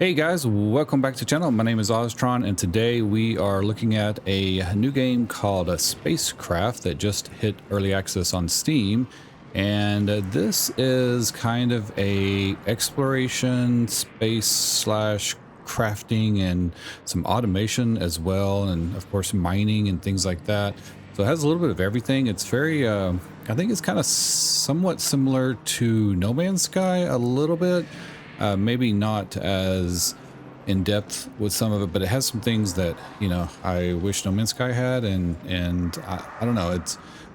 Hey guys, welcome back to the channel. My name is Oztron, and today we are looking at a new game called SpaceCraft that just hit early access on Steam. And this is kind of a exploration space slash crafting and some automation as well, and of course mining and things like that. So it has a little bit of everything. It's very, I think it's kind of somewhat similar to No Man's Sky a little bit. Maybe not as in depth with some of it, but it has some things that I wish No Man's Sky had, and I don't know.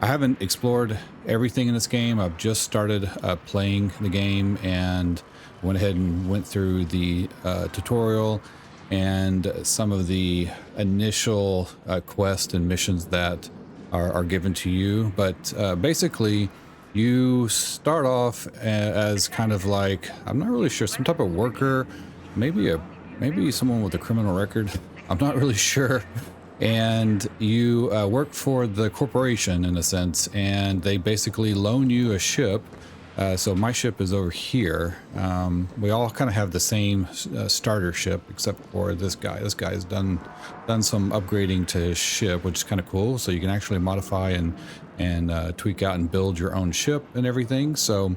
I haven't explored everything in this game. I've just started playing the game and went ahead and went through the tutorial and some of the initial quests and missions that are given to you. But basically, you start off as kind of like, I'm not really sure, some type of worker, maybe someone with a criminal record. I'm not really sure. And you work for the corporation in a sense, and they basically loan you a ship. So my ship is over here. We all kind of have the same starter ship, except for this guy. This guy's done some upgrading to his ship, which is kind of cool. So you can actually modify and tweak out and build your own ship and everything. So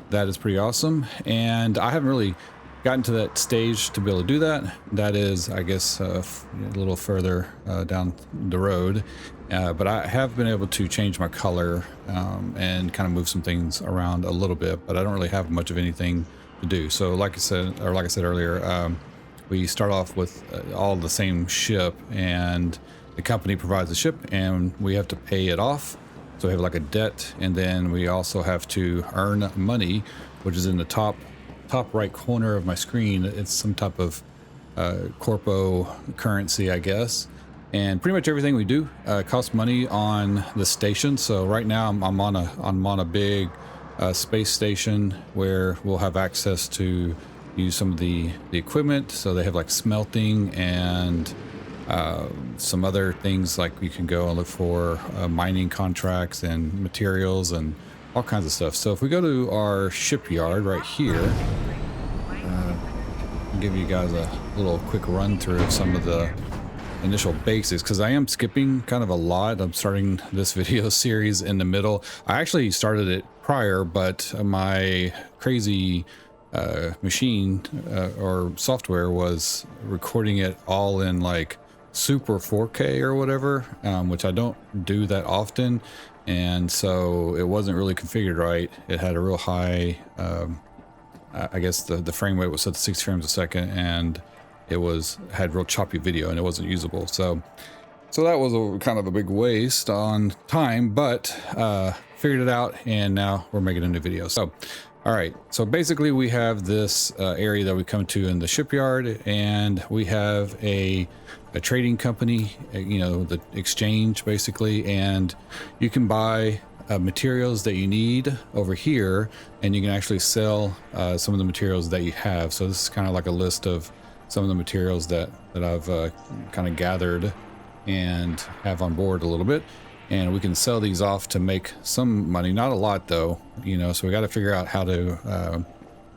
that is pretty awesome. And I haven't really gotten to that stage to be able to do that. That is, I guess, a little further down the road. But I have been able to change my color and kind of move some things around a little bit, but I don't really have much of anything to do. So like I said earlier, we start off with all the same ship, and the company provides the ship and we have to pay it off. So we have like a debt, and then we also have to earn money, which is in the top right corner of my screen. It's some type of corpo currency, I guess. And pretty much everything we do costs money on the station. So right now I'm on a big space station where we'll have access to use some of the equipment. So they have like smelting and some other things, like you can go and look for mining contracts and materials and all kinds of stuff. So if we go to our shipyard right here, I'll give you guys a little quick run through of some of the initial basics, because I am skipping kind of a lot. I'm starting this video series in the middle. I actually started it prior, but my crazy machine or software was recording it all in like super 4K or whatever, which I don't do that often, and so it wasn't really configured right. It had a real high I guess the frame rate was set to 60 frames a second, and it had real choppy video, and it wasn't usable. So that was kind of a big waste on time, but figured it out, and now we're making a new video. So all right, so basically we have this area that we come to in the shipyard, and we have a trading company, the exchange basically, and you can buy materials that you need over here, and you can actually sell some of the materials that you have. So this is kind of like a list of some of the materials that I've kind of gathered and have on board a little bit, and we can sell these off to make some money. Not a lot though, so we got to figure out how to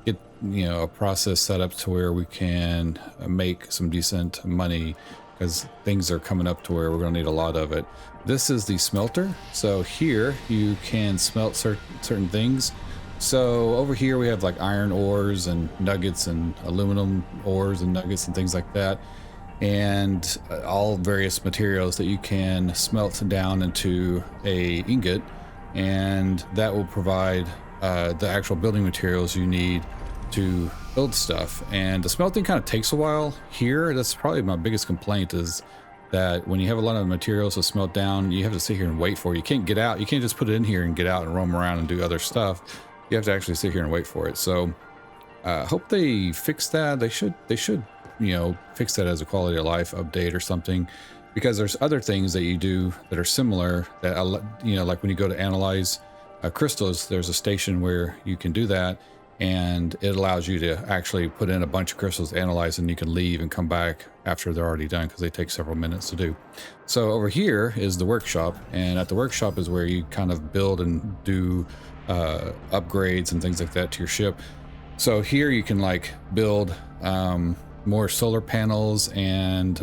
get a process set up to where we can make some decent money, because things are coming up to where we're going to need a lot of it. This is the smelter. So here you can smelt certain things. So over here we have like iron ores and nuggets and aluminum ores and nuggets and things like that, and all various materials that you can smelt down into a ingot, and that will provide the actual building materials you need to build stuff. And the smelting kind of takes a while here. That's probably my biggest complaint, is that when you have a lot of materials to smelt down, you have to sit here and wait for it. You can't get out. You can't just put it in here and get out and roam around and do other stuff. You have to actually sit here and wait for it. So hope they fix that. They should fix that as a quality of life update or something, because there's other things that you do that are similar that like when you go to analyze crystals, there's a station where you can do that, and it allows you to actually put in a bunch of crystals, analyze, and you can leave and come back after they're already done, because they take several minutes to do. So over here is the workshop, and at the workshop is where you kind of build and do upgrades and things like that to your ship. So here you can like build more solar panels and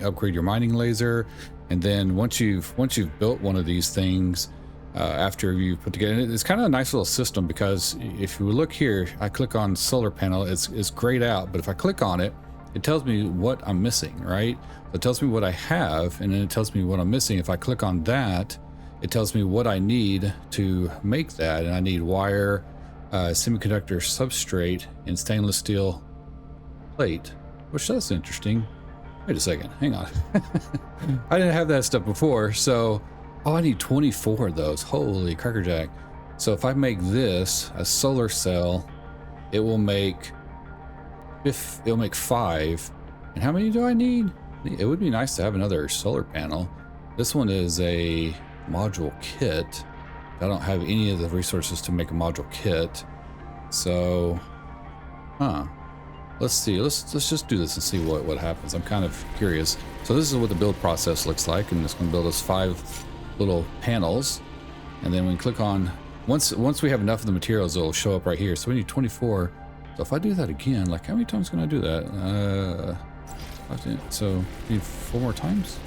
upgrade your mining laser. And then once you've built one of these things, after you put together, it's kind of a nice little system, because if you look here, I click on solar panel, it's grayed out, but if I click on it, it tells me what I'm missing, right? So it tells me what I have, and then it tells me what I'm missing. If I click on that, it tells me what I need to make that, and I need wire, semiconductor substrate, and stainless steel plate, which that's interesting. Wait a second, hang on. I didn't have that stuff before, so I need 24 of those. Holy crackerjack. So if I make this a solar cell, it will make 5. And how many do I need? It would be nice to have another solar panel. This one is a module kit. I don't have any of the resources to make a module kit. So, let's see. Let's just do this and see what happens. I'm kind of curious. So this is what the build process looks like, and it's going to build us 5 little panels. And then we click on, once we have enough of the materials, it'll show up right here. So we need 24. So if I do that again, like how many times can I do that? So need 4 more times.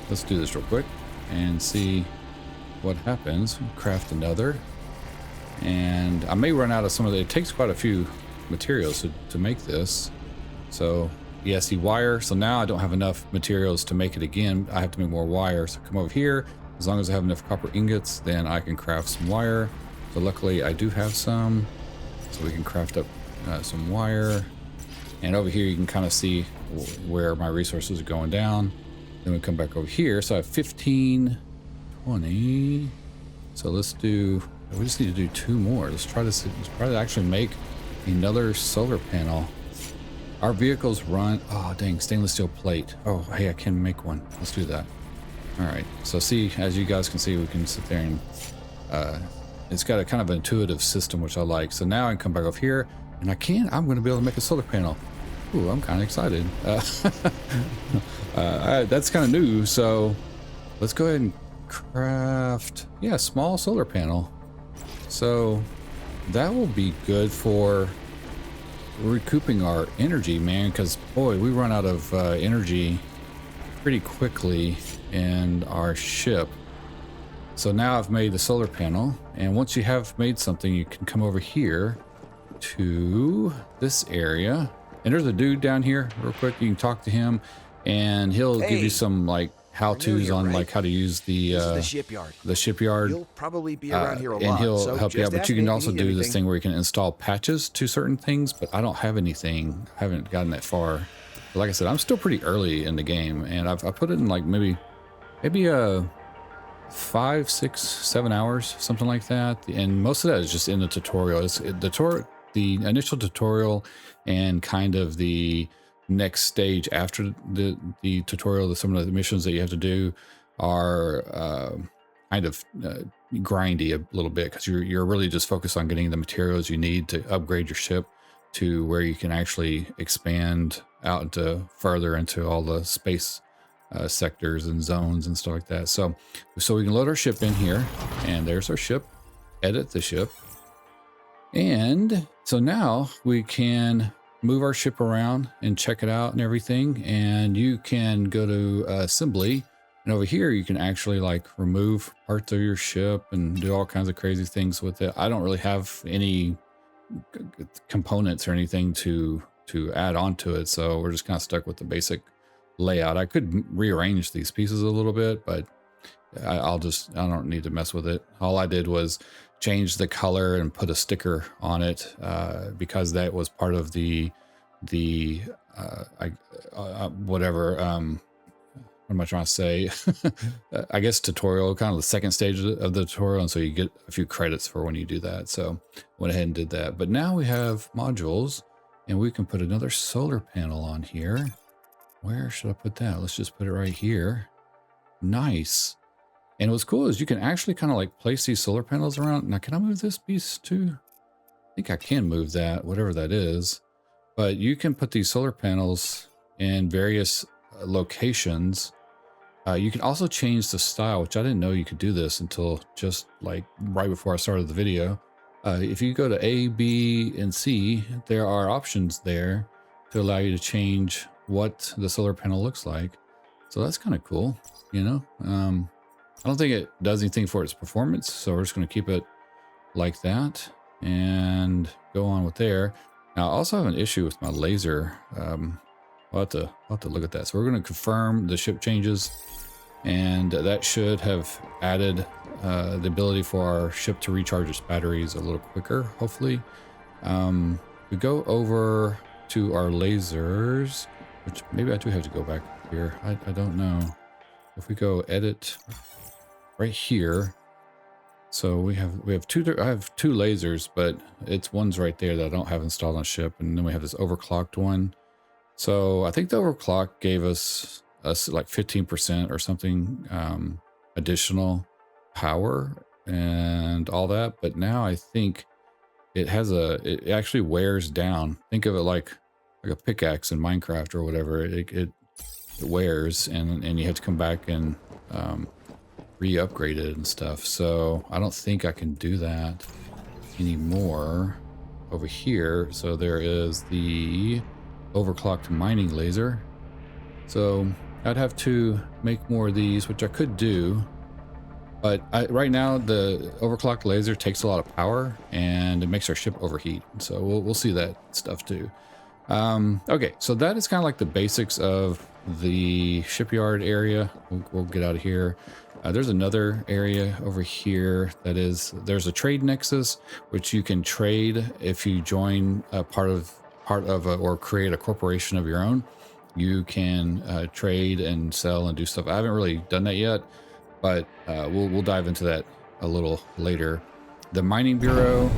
Let's do this real quick and see what happens. Craft another, and I may run out of some of the, it takes quite a few materials to make this. So yeah, see wire. So now I don't have enough materials to make it again. I have to make more wire. So come over here. As long as I have enough copper ingots, then I can craft some wire. So luckily I do have some, so we can craft up some wire. And over here you can kind of see where my resources are going down. Then we come back over here. So I have 15, 20. So we just need to do 2 more. Let's try to actually make another solar panel. Our vehicles run, oh dang, stainless steel plate. Oh, hey, I can make one. Let's do that. All right, so see, as you guys can see, we can sit there and it's got a kind of intuitive system, which I like. So now I can come back over here, and I'm going to be able to make a solar panel. Ooh, I'm kind of excited. That's kind of new, so let's go ahead and craft, yeah, small solar panel. So that will be good for recouping our energy, man, because boy, we run out of energy pretty quickly in our ship. So now I've made the solar panel, and once you have made something, you can come over here to this area, and there's a dude down here real quick. You can talk to him, and he'll give you some like how-tos on like how to use the shipyard. You'll probably be around here a lot, and he'll so help you out. just But you can ask me also if you do need this anything. thing where you can install patches to certain things, but I don't have anything. I haven't gotten that far. But like I said, I'm still pretty early in the game, and I put it in like maybe 5, 6, 7 hours, something like that. And most of that is just in the tutorial. The initial tutorial and kind of the next stage after the tutorial, some of the missions that you have to do are kind of grindy a little bit, because you're really just focused on getting the materials you need to upgrade your ship to where you can actually expand out into further into all the space sectors and zones and stuff like that. So we can load our ship in here, and there's our ship. Edit the ship, and so now we can move our ship around and check it out and everything. And you can go to assembly, and over here you can actually like remove parts of your ship and do all kinds of crazy things with it. I don't really have any components or anything to add on to it, so we're just kind of stuck with the basic layout. I could rearrange these pieces a little bit, but I don't need to mess with it. All I did was change the color and put a sticker on it, because that was part of the whatever, what am I trying to say? I guess tutorial, kind of the second stage of the tutorial, and so you get a few credits for when you do that. So went ahead and did that. But now we have modules, and we can put another solar panel on here. Where should I put that? Let's just put it right here. Nice. And what's cool is you can actually kind of like place these solar panels around. Now, can I move this piece too? I think I can move that, whatever that is. But you can put these solar panels in various locations. You can also change the style, which I didn't know you could do this until just like right before I started the video. If you go to A, B, and C, there are options there to allow you to change what the solar panel looks like. So that's kind of cool, you know. I don't think it does anything for its performance, so we're just going to keep it like that and go on with there. Now, I also have an issue with my laser. I'll have to look at that. So we're going to confirm the ship changes, and that should have added the ability for our ship to recharge its batteries a little quicker, hopefully. We go over to our lasers, which maybe I do have to go back here. I don't know. If we go edit right here, so we have two. I have two lasers, but it's one's right there that I don't have installed on ship, and then we have this overclocked one. So I think the overclock gave us like 15% or something additional power and all that, but now I think it actually wears down. Think of it like a pickaxe in Minecraft or whatever. It wears, and you have to come back and re-upgrade it and stuff. So I don't think I can do that anymore over here. So there is the overclocked mining laser. So I'd have to make more of these, which I could do. But right now, the overclocked laser takes a lot of power, and it makes our ship overheat. So we'll see that stuff too. Okay, so that is kind of like the basics of the shipyard area. We'll get out of here. There's another area over here that there's a trade nexus, which you can trade if you join a part of or create a corporation of your own. You can trade and sell and do stuff. I haven't really done that yet, but we'll dive into that a little later. The mining bureau.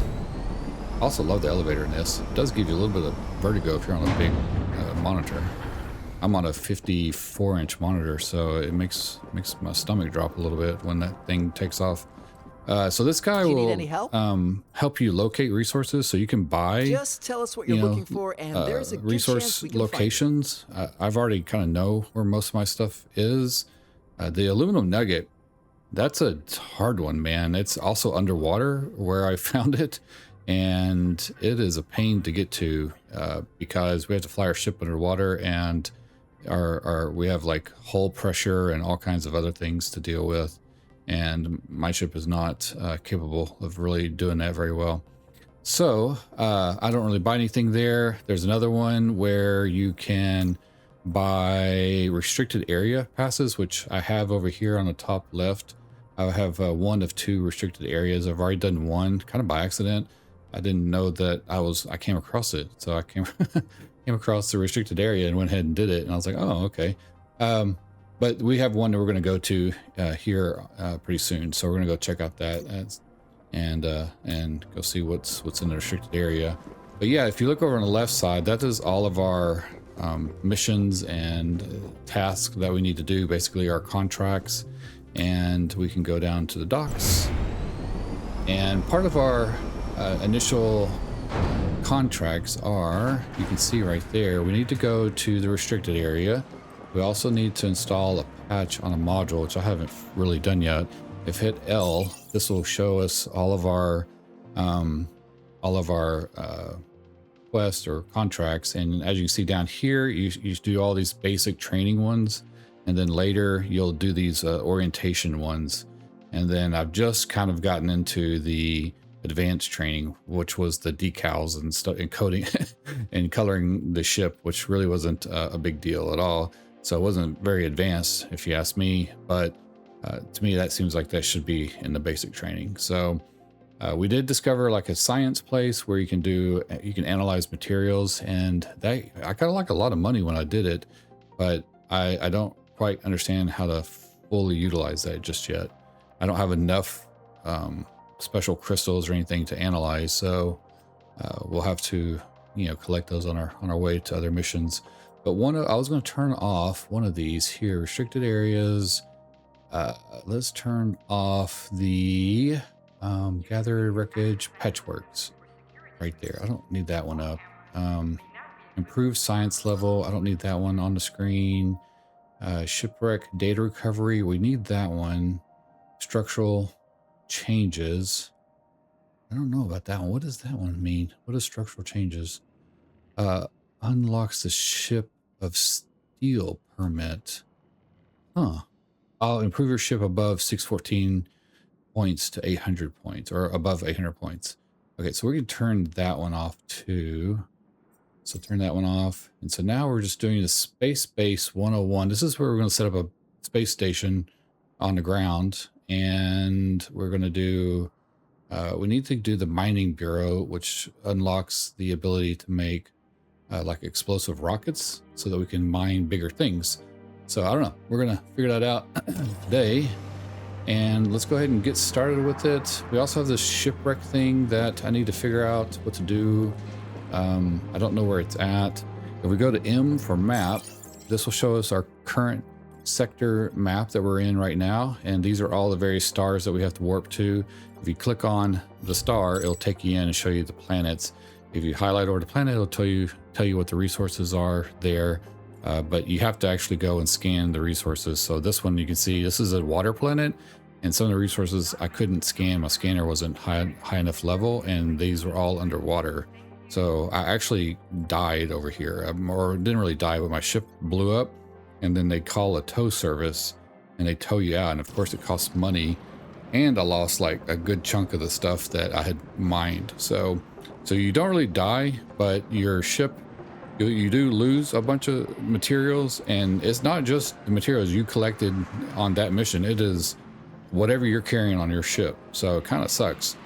Also love the elevator in this. It does give you a little bit of vertigo if you're on a big monitor. I'm on a 54-inch monitor, so it makes my stomach drop a little bit when that thing takes off. So this guy will help you locate resources, so you can buy. Just tell us what you're looking for, and there's a good resource chance we can locations. I've already kind of know where most of my stuff is. The aluminum nugget, that's a hard one, man. It's also underwater where I found it, and it is a pain to get to because we have to fly our ship underwater, and we have like hull pressure and all kinds of other things to deal with, and my ship is not capable of really doing that very well. So I don't really buy anything there. There's another one where you can buy restricted area passes, which I have over here on the top left. I have one of two restricted areas. I've already done one kind of by accident. I didn't know that I came across it. So I came across the restricted area and went ahead and did it. And I was like, oh, okay. But we have one that we're going to go to here pretty soon. So we're going to go check out that and go see what's in the restricted area. But yeah, if you look over on the left side, that is all of our missions and tasks that we need to do, basically our contracts. And we can go down to the docks. And part of our initial contracts are, you can see right there, we need to go to the restricted area. We also need to install a patch on a module, which I haven't really done yet. If hit L, this will show us all of our quests or contracts. And as you can see down here, you do all these basic training ones, and then later you'll do these orientation ones. And then I've just kind of gotten into the advanced training, which was the decals and stuff and coding and coloring the ship, which really wasn't a big deal at all. So it wasn't very advanced, if you ask me, but to me that seems like that should be in the basic training. So we did discover like a science place where you can analyze materials, and that I got like a lot of money when I did it, but I don't quite understand how to fully utilize that just yet. I don't have enough special crystals or anything to analyze, so we'll have to collect those on our way to other missions. But I was going to turn off one of these here, restricted areas. Let's turn off the gather wreckage patchworks right there. I don't need that one up. Improve science level, I don't need that one on the screen. Shipwreck data recovery, we need that one. Structural changes, I don't know about that one. What does that one mean? What is structural changes? Uh, unlocks the ship of steel permit. Huh. I'll improve your ship above 614 points to 800 points, or above 800 points. Okay, so we're going to turn that one off too. So turn that one off. And so now we're just doing the Space Base 101. This is where we're going to set up a space station on the ground. And we're going to do, we need to do the Mining Bureau, which unlocks the ability to make like explosive rockets so that we can mine bigger things. So I don't know. We're going to figure that out today. And let's go ahead and get started with it. We also have this shipwreck thing that I need to figure out what to do. I don't know where it's at. If we go to M for map, this will show us our current sector map that we're in right now. And these are all the various stars that we have to warp to. If you click on the star, it'll take you in and show you the planets. If you highlight over the planet, it'll tell you what the resources are there. But you have to actually go and scan the resources. So this one, you can see this is a water planet, and some of the resources I couldn't scan. My scanner wasn't high enough level, and these were all underwater. So I actually died over here, or didn't really die, but my ship blew up, and then they call a tow service and they tow you out. And of course it costs money, and I lost like a good chunk of the stuff that I had mined. So you don't really die, but your ship, you do lose a bunch of materials, and it's not just the materials you collected on that mission. It is whatever you're carrying on your ship. So it kind of sucks.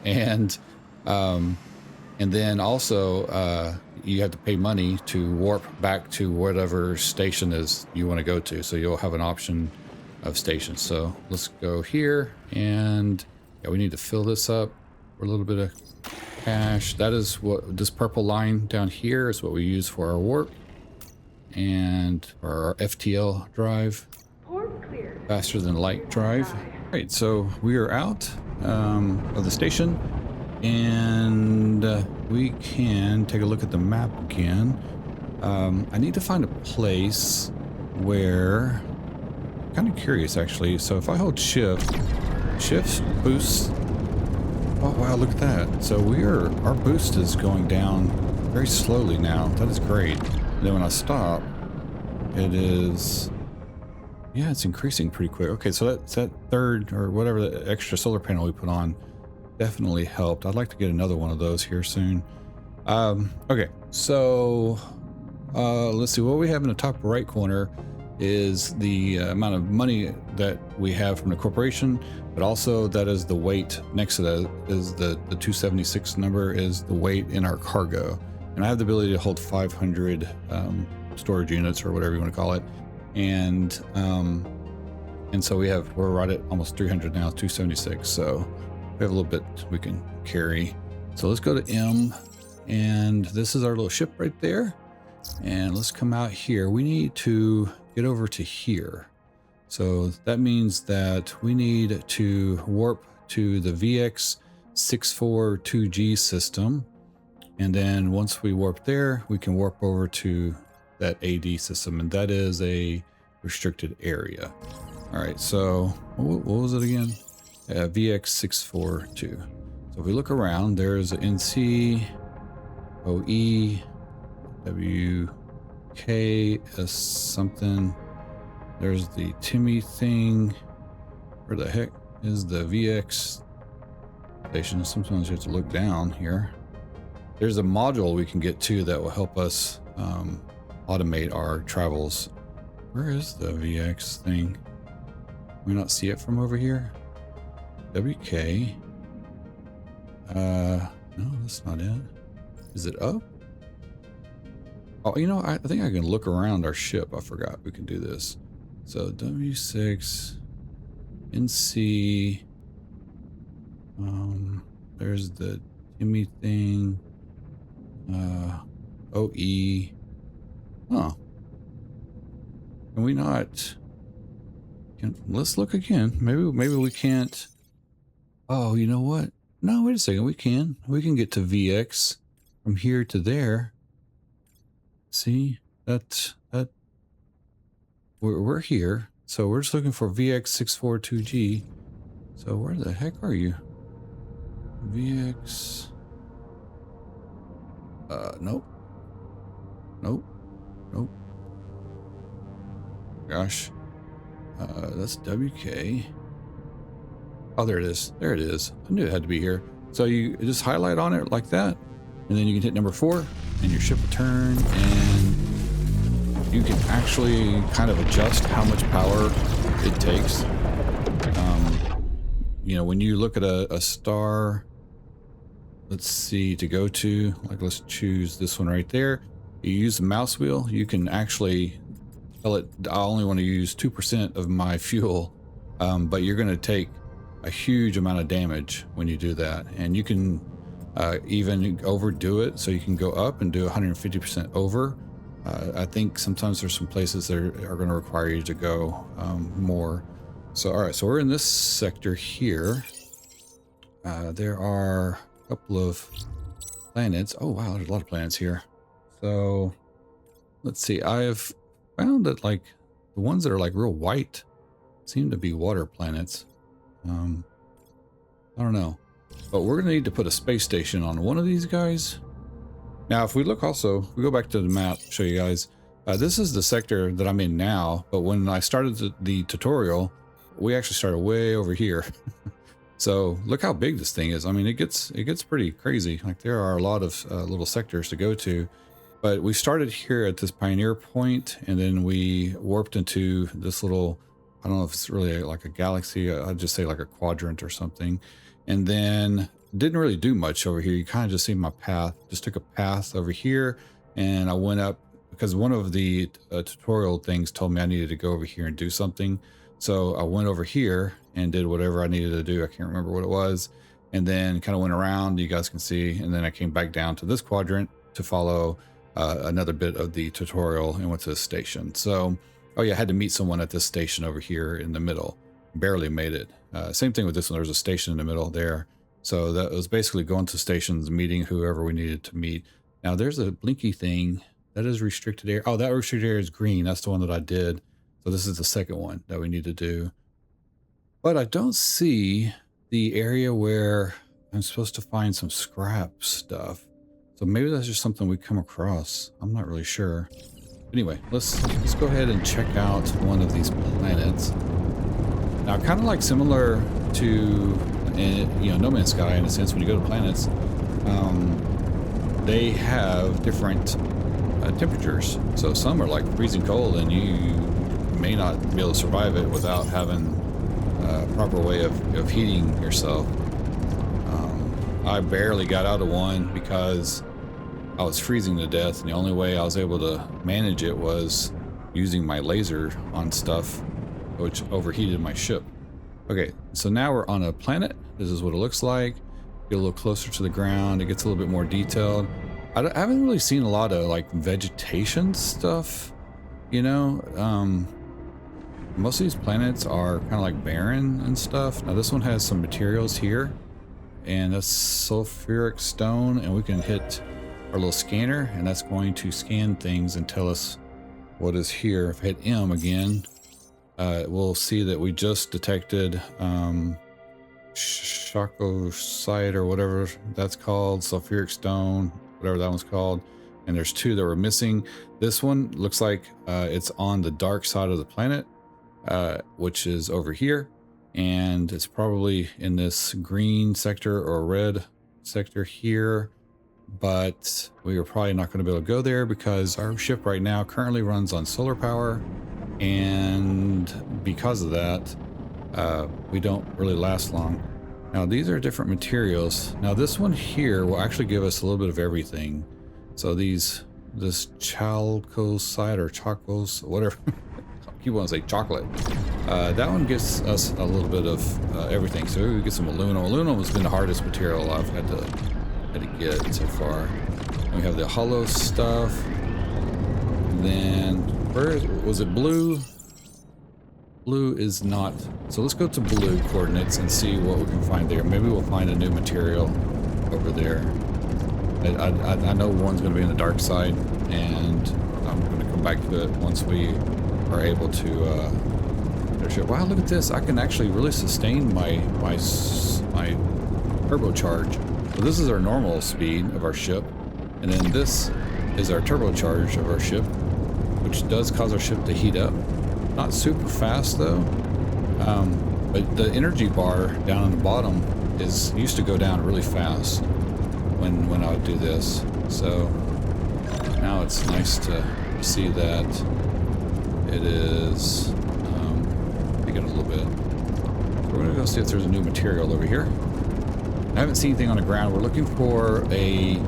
And then also you have to pay money to warp back to whatever station is you want to go to. So you'll have an option of stations. So let's go here, and yeah, we need to fill this up for a little bit of cash. That is what this purple line down here is what we use for our warp and for our FTL drive, faster than light drive. All right, so we are out of the station, and we can take a look at the map again. I need to find a place where, I'm kind of curious actually. So if I hold shift boosts. Oh wow, look at that. So our boost is going down very slowly now. That is great. And then when I stop, it is, yeah, it's increasing pretty quick. Okay, so that third or whatever the extra solar panel we put on definitely helped. I'd like to get another one of those here soon. Okay, so let's see, what we have in the top right corner is the amount of money that we have from the corporation, but also that is the weight. Next to that is the 276 number is the weight in our cargo. And I have the ability to hold 500 storage units, or whatever you want to call it. And so we're right at almost 300 now, 276. So we have a little bit we can carry. So let's go to M, and this is our little ship right there. And let's come out here. We need to get over to here. So that means that we need to warp to the VX642G system. And then once we warp there, we can warp over to that AD system. And that is a restricted area. All right, so what was it again? VX642. So if we look around, there's an NC, OE, WK, something. There's the Timmy thing. Where the heck is the VX station? Sometimes you have to look down here. There's a module we can get to that will help us automate our travels. Where is the VX thing? Can we not see it from over here? WK. No, that's not it. Is it up? Oh, you know, I think I can look around our ship. I forgot we can do this. So W6, NC, there's the Timmy thing, OE. Huh. Can we not? Let's look again. Maybe we can't. Oh, you know what? No, wait a second. We can get to VX from here to there. See that we're here. So we're just looking for VX642G. So where the heck are you? VX. Nope. Nope. Nope. Gosh. That's WK. Oh, there it is. There it is. I knew it had to be here. So you just highlight on it like that, and then you can hit number 4, and your ship will turn, and you can actually kind of adjust how much power it takes. You know, when you look at a star, let's see, to go to, like, let's choose this one right there. You use the mouse wheel, you can actually tell it, I only want to use 2% of my fuel, but you're going to take a huge amount of damage when you do that. And you can even overdo it, so you can go up and do 150% over. I think sometimes there's some places that are going to require you to go more. So, all right, so we're in this sector here. There are a couple of planets. Oh, wow, there's a lot of planets here. So, let's see. I've found that, like, the ones that are, like, real white seem to be water planets. I don't know. But we're going to need to put a space station on one of these guys. Now, if we look also, we go back to the map, show you guys. This is the sector that I'm in now, but when I started the tutorial, we actually started way over here. So look how big this thing is. I mean, it gets pretty crazy. Like, there are a lot of little sectors to go to, but we started here at this pioneer point, and then we warped into this little, I don't know if it's really like a galaxy. I'd just say like a quadrant or something. And then didn't really do much over here. You kind of just see my path. Just took a path over here, and I went up because one of the tutorial things told me I needed to go over here and do something. So I went over here and did whatever I needed to do. I can't remember what it was. And then kind of went around, you guys can see. And then I came back down to this quadrant to follow another bit of the tutorial and went to the station. So, oh yeah, I had to meet someone at this station over here in the middle. Barely made it. Same thing with this one. There was a station in the middle there. So that was basically going to stations, meeting whoever we needed to meet. Now there's a blinky thing. That is restricted area. Oh, that restricted area is green. That's the one that I did. So this is the second one that we need to do. But I don't see the area where I'm supposed to find some scrap stuff. So maybe that's just something we come across. I'm not really sure. Anyway, let's go ahead and check out one of these planets. Now, kind of like similar to, you know, No Man's Sky in a sense, when you go to planets, they have different temperatures. So some are like freezing cold, and you may not be able to survive it without having a proper way of heating yourself. I barely got out of one because I was freezing to death, and the only way I was able to manage it was using my laser on stuff, which overheated my ship. Okay, so now we're on a planet. This is what it looks like. Get a little closer to the ground. It gets a little bit more detailed. I haven't really seen a lot of like vegetation stuff, you know. Most of these planets are kind of like barren and stuff. Now this one has some materials here, and that's sulfuric stone, and we can hit our little scanner, and that's going to scan things and tell us what is here. If I hit M again, we'll see that we just detected shakosite or whatever that's called, sulfuric stone, whatever that one's called. And there's two that were missing. This one looks like it's on the dark side of the planet, which is over here. And it's probably in this green sector or red sector here. But we are probably not going to be able to go there because our ship right now currently runs on solar power. And because of that, we don't really last long. Now these are different materials. Now this one here will actually give us a little bit of everything. So this chalcosite or chocos, whatever, I keep wanting to say chocolate. That one gives us a little bit of everything. So we get some aluminum. Aluminum has been the hardest material I've had to get so far. And we have the hollow stuff. Then where was it? Blue? Blue is not. So let's go to blue coordinates and see what we can find there. Maybe we'll find a new material over there. I know one's going to be in the dark side, and I'm going to come back to it once we are able to. Wow, look at this! I can actually really sustain my turbocharge. So this is our normal speed of our ship, and then this is our turbocharge of our ship, which does cause our ship to heat up. Not super fast though, but the energy bar down on the bottom used to go down really fast when I would do this. So now it's nice to see that it is picking a little bit. We're gonna go see if there's a new material over here. I haven't seen anything on the ground. We're looking for a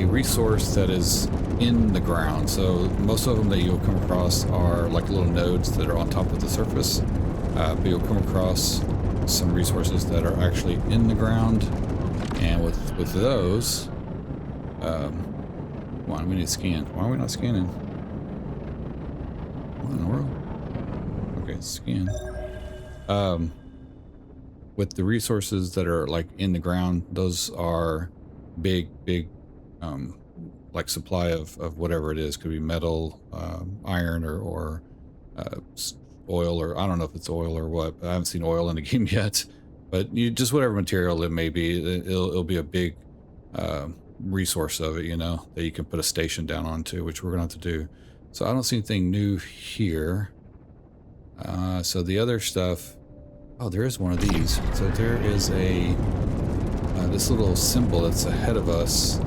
resource that is in the ground. So most of them that you'll come across are like little nodes that are on top of the surface. But you'll come across some resources that are actually in the ground. And with those, come on, we need to scan. Why are we not scanning? What in the world? Okay, scan. With the resources that are like in the ground, those are big, like supply of whatever it is. Could be metal, iron, or oil, or I don't know if it's oil or what. But I haven't seen oil in the game yet. But you just whatever material it may be, it'll be a big resource of it, you know, that you can put a station down onto, which we're gonna have to do. So I don't see anything new here. So the other stuff. Oh, there is one of these. So there is this little symbol that's ahead of us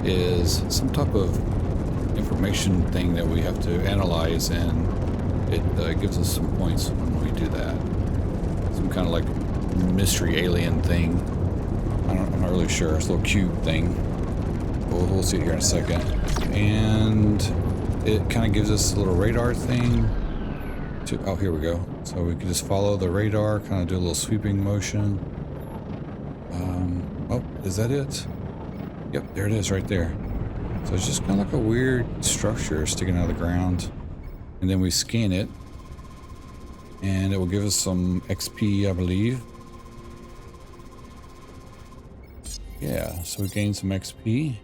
is some type of information thing that we have to analyze, and it gives us some points when we do that. Some kind of like mystery alien thing. I'm not really sure. It's a little cube thing. We'll see it here in a second. And it kind of gives us a little radar thing. Oh, here we go. So we can just follow the radar, kind of do a little sweeping motion. Oh, is that it? Yep, there it is right there. So it's just kind of like a weird structure sticking out of the ground. And then we scan it. And it will give us some XP, I believe. Yeah, so we gain some XP.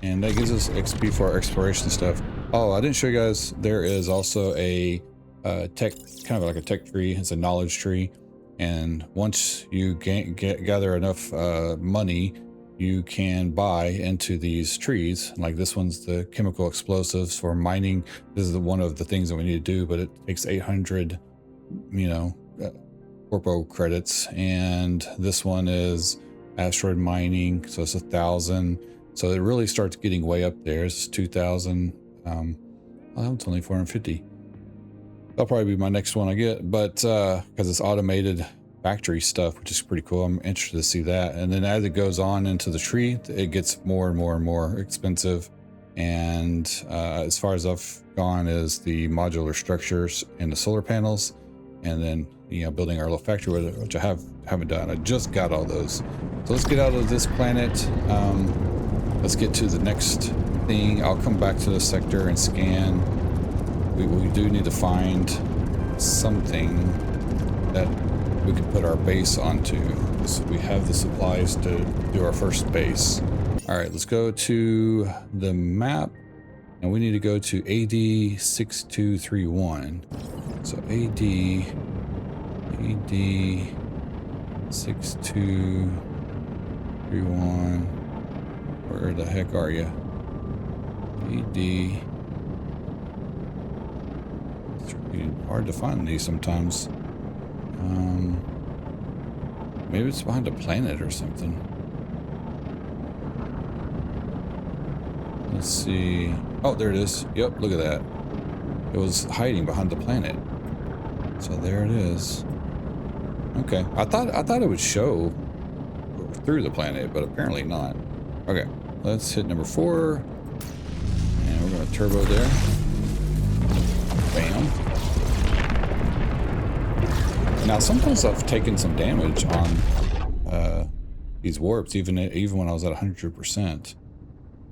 And that gives us XP for our exploration stuff. Oh, I didn't show you guys, there is also a tech, kind of like a tech tree. It's a knowledge tree. And once you gather enough money, you can buy into these trees. Like this one's the chemical explosives for mining. This is one of the things that we need to do, but it takes 800, corpo credits. And this one is asteroid mining, so it's 1,000. So it really starts getting way up there. It's 2,000. It's only 450. That'll probably be my next one I get, but because it's automated factory stuff, which is pretty cool. I'm interested to see that. And then as it goes on into the tree, it gets more and more and more expensive. And as far as I've gone is the modular structures and the solar panels, and then building our little factory with it, which I haven't done. I just got all those. So let's get out of this planet. Let's get to the next thing. I'll come back to the sector and scan. We do need to find something that we can put our base onto. So we have the supplies to do our first base. All right, let's go to the map, and we need to go to AD6231. So AD6231. Where the heck are you? AD. It's really hard to find these sometimes. Maybe it's behind a planet or something. Let's see. Oh, there it is. Yep, look at that. It was hiding behind the planet. So there it is. Okay, I thought it would show through the planet, but apparently not. Okay, let's hit number 4, and we're gonna turbo there. Bam. Now sometimes I've taken some damage on these warps, even when I was at 100%.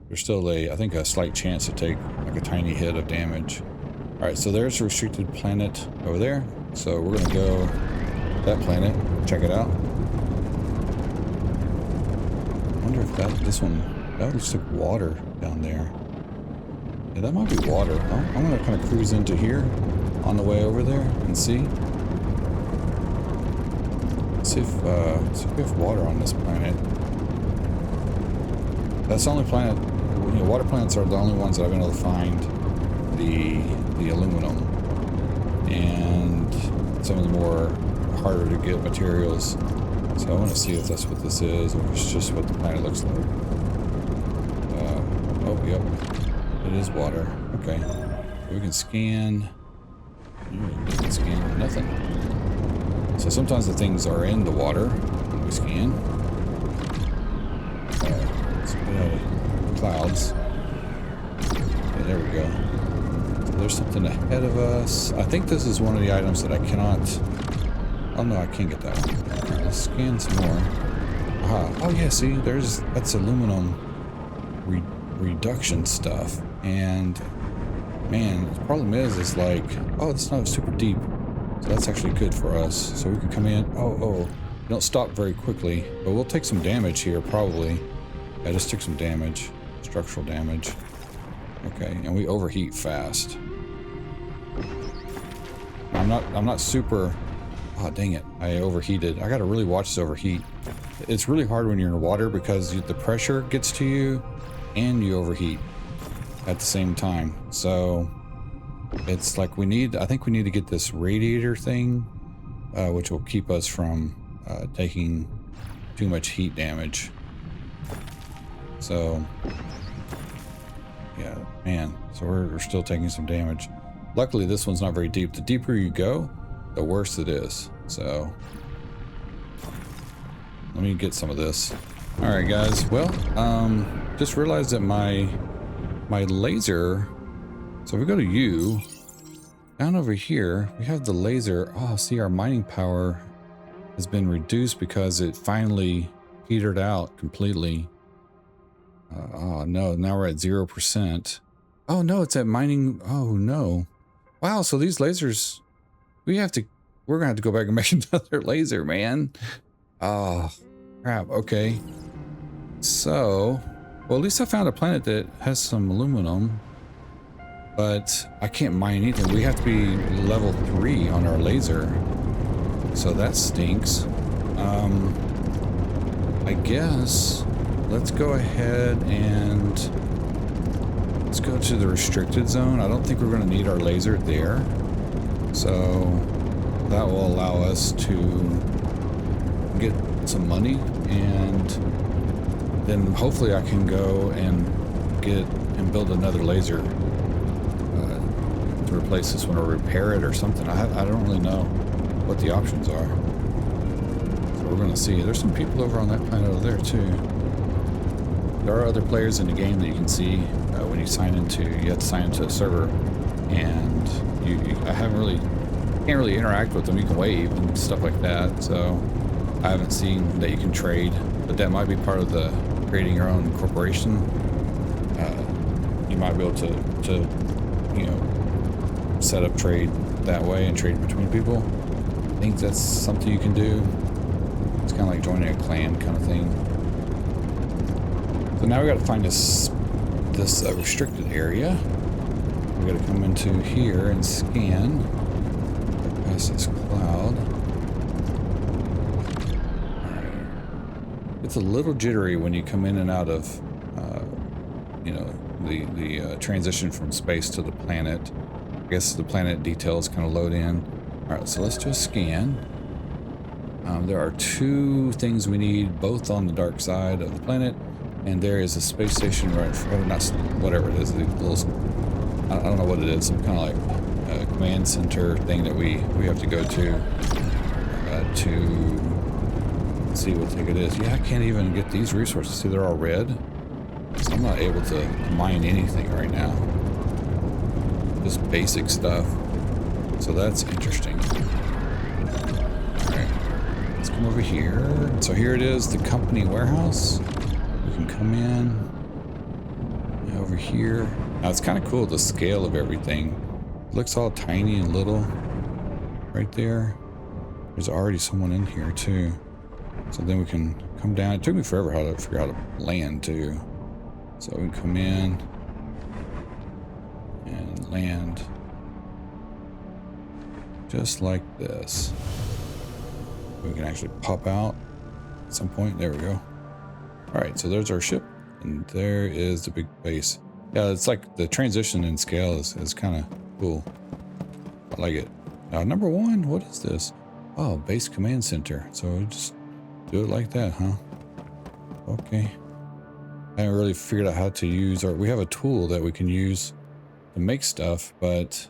There's still I think a slight chance to take like a tiny hit of damage. All right, so there's a restricted planet over there. So we're gonna go to that planet, check it out. I wonder if that looks like water down there. Yeah, that might be water. I'm gonna kind of cruise into here on the way over there and see. see if we have water on this planet. That's the only planet. You know, water planets are the only ones that I've been able to find the aluminum and some of the more harder to get materials. So I want to see if that's what this is, or if it's just what the planet looks like. Oh, yep, it is water. Okay, we can scan. We can scan nothing. So sometimes the things are in the water when we scan. Let's get out of clouds. Okay, there we go. So there's something ahead of us. I think this is one of the items that I cannot... Oh no, I can't get that one. All right, let's scan some more. Aha. Oh yeah, see, that's aluminum reduction stuff. And man, the problem is like, oh, it's not super deep. So that's actually good for us. So we can come in. Oh, don't stop very quickly, but we'll take some damage here probably. I just took some damage, structural damage. Okay, and we overheat fast. I'm not super. Oh dang it! I overheated. I gotta really watch this overheat. It's really hard when you're in water because the pressure gets to you, and you overheat at the same time. So it's like I think we need to get this radiator thing, which will keep us from taking too much heat damage. So yeah, man, so we're still taking some damage. Luckily this one's not very deep. The deeper you go, the worse it is. So let me get some of this. All right guys, well, just realized that my laser, so if we go to U, down over here, we have the laser. Oh, see, our mining power has been reduced because it finally petered out completely. Oh no, now we're at 0%. Oh no, it's at mining. Oh no. Wow, so these lasers, we're gonna have to go back and make another laser, man. Oh, crap, okay. So, well, at least I found a planet that has some aluminum. But I can't mine anything. We have to be level 3 on our laser. So that stinks. I guess let's go ahead and let's go to the restricted zone. I don't think we're going to need our laser there. So that will allow us to get some money, and then hopefully I can go and build another laser to replace this one or repair it or something. I don't really know what the options are. So we're going to see. There's some people over on that planet over there too. There are other players in the game that you can see when you have to sign into a server, and can't really interact with them. You can wave and stuff like that. So I haven't seen that you can trade, but that might be part of the creating your own corporation. You might be able to set up trade that way and trade between people. I think that's something you can do. It's kind of like joining a clan kind of thing. So now we got to find this restricted area. We got to come into here and scan past this cloud. All right. It's a little jittery when you come in and out of, the transition from space to the planet. I guess the planet details kind of load in. All right, so let's do a scan. There are 2 things we need, both on the dark side of the planet, and there is a space station right, or not, whatever it is, the little, I don't know what it is, some kind of like a command center thing that we have to go to see what thing it is. Yeah, I can't even get these resources. See, they're all red. So I'm not able to mine anything right now. Just basic stuff. So that's interesting. Alright. Let's come over here. So here it is, the company warehouse. We can come in. Over here. Now it's kind of cool, the scale of everything. It looks all tiny and little. Right there. There's already someone in here too. So then we can come down. It took me forever to figure out how to land too. So we can come in and land just like this. We can actually pop out at some point. There we go. All right, so there's our ship, and there is the big base. Yeah, it's like the transition in scale is kind of cool. I like it. Now, number 1, what is this? Oh, base command center. So we just do it like that, huh? Okay. I haven't really figured out how to use, or we have a tool that we can use to make stuff, but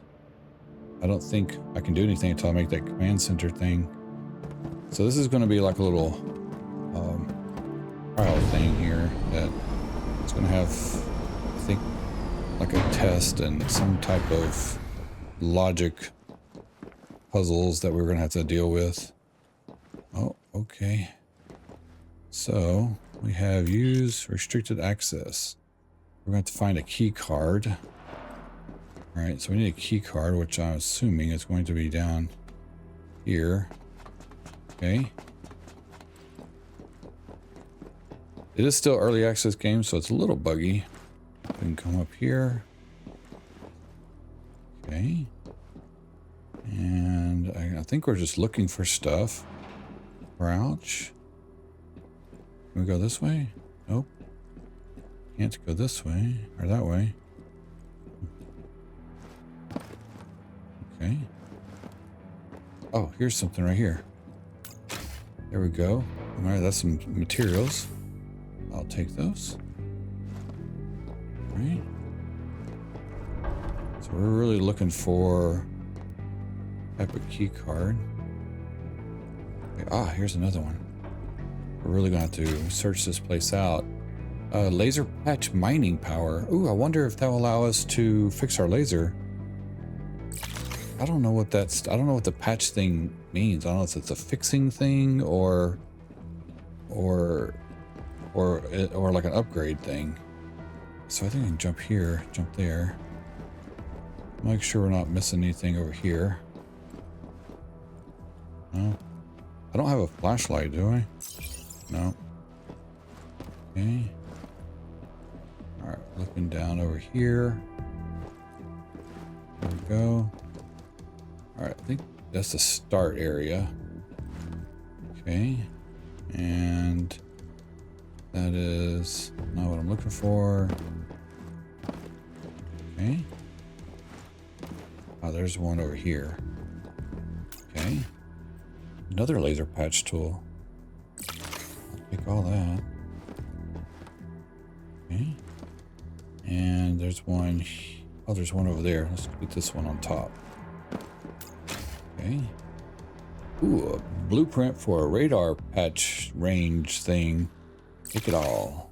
I don't think I can do anything until I make that command center thing. So this is going to be like a little trial thing here that it's going to have, I think, like a test and some type of logic puzzles that we're going to have to deal with. Oh, okay. So we have use restricted access. We're going to have to find a key card. All right, so we need a key card, which I'm assuming is going to be down here. Okay. It is still early access game, so it's a little buggy. We can come up here. Okay. And I think we're just looking for stuff. Crouch. Can we go this way? Nope. Can't go this way or that way. Okay. Oh, here's something right here. There we go. All right, that's some materials. I'll take those. All right. So we're really looking for type of key card. Okay, ah, here's another one. We're really gonna have to search this place out. Laser patch mining power. Ooh, I wonder if that will allow us to fix our laser. I don't know what that's. I don't know what the patch thing means. I don't know if it's a fixing thing or like an upgrade thing. So I think I can jump here, jump there. Make sure we're not missing anything over here. No, I don't have a flashlight, do I? No. Okay. All right, looking down over here. There we go. All right, I think that's the start area. Okay. And that is not what I'm looking for. Okay. Oh, there's one over here. Okay. Another laser patch tool. I'll take all that. Okay. And there's one. Oh, there's one over there. Let's get this one on top. Okay. Ooh, a blueprint for a radar patch range thing. Take it all.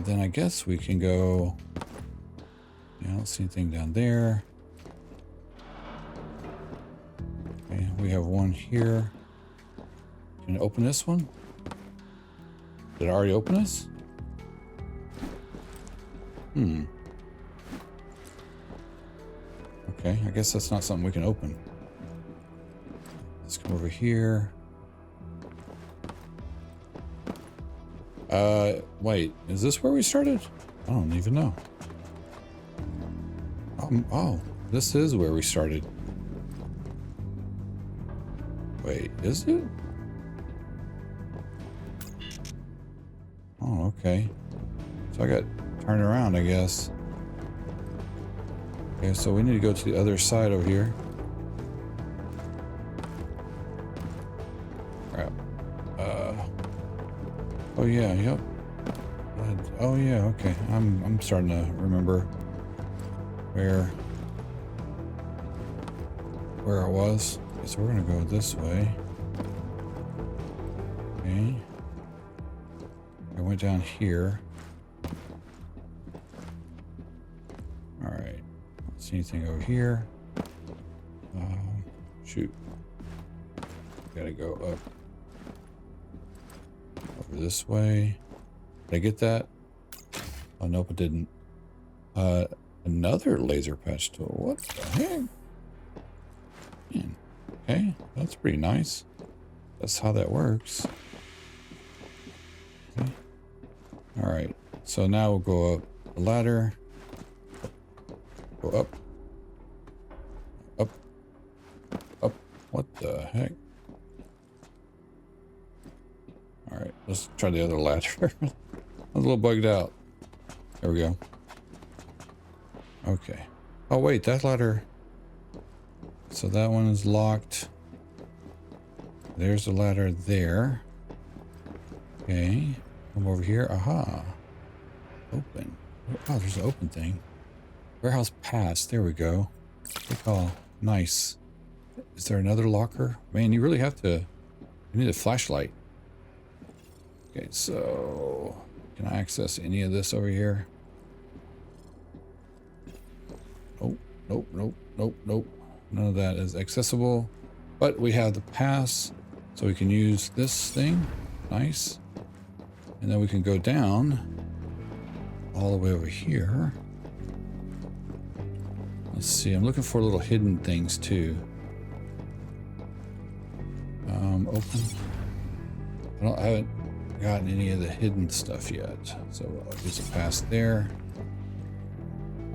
Then I guess we can go. Yeah, I don't see anything down there. Okay, we have one here. Can I open this one? Did I already open this? Okay, I guess that's not something we can open. Let's come over here. Wait, is this where we started? I don't even know. Oh, this is where we started. Wait, is it? Oh, okay. So I got turned around, I guess. Okay, so we need to go to the other side over here. Crap. Oh yeah, yep. Oh yeah, okay. I'm starting to remember where I was. Okay, so we're gonna go this way. Okay. I went down here. All right. Don't see anything over here. Shoot. Gotta go up. Over this way. Did I get that? Oh, nope, it didn't. Another laser patch tool. What the heck? Man. Okay, that's pretty nice. That's how that works. Okay. All right. So now we'll go up the ladder. Go up. Up. Up. What the heck? Try the other ladder. I'm a little bugged out. There we go. Okay. Oh wait, that ladder. So that one is locked. There's the ladder there. Okay. Come over here. Aha. Open. Oh, there's an open thing. Warehouse pass. There we go. Good call. Nice. Is there another locker? Man, you really have to... You need a flashlight. Okay, so... Can I access any of this over here? Nope, nope, nope, nope, nope. None of that is accessible. But we have the pass, so we can use this thing. Nice. And then we can go down all the way over here. Let's see, I'm looking for little hidden things too. Open. I haven't gotten any of the hidden stuff yet. So I'll use a pass there.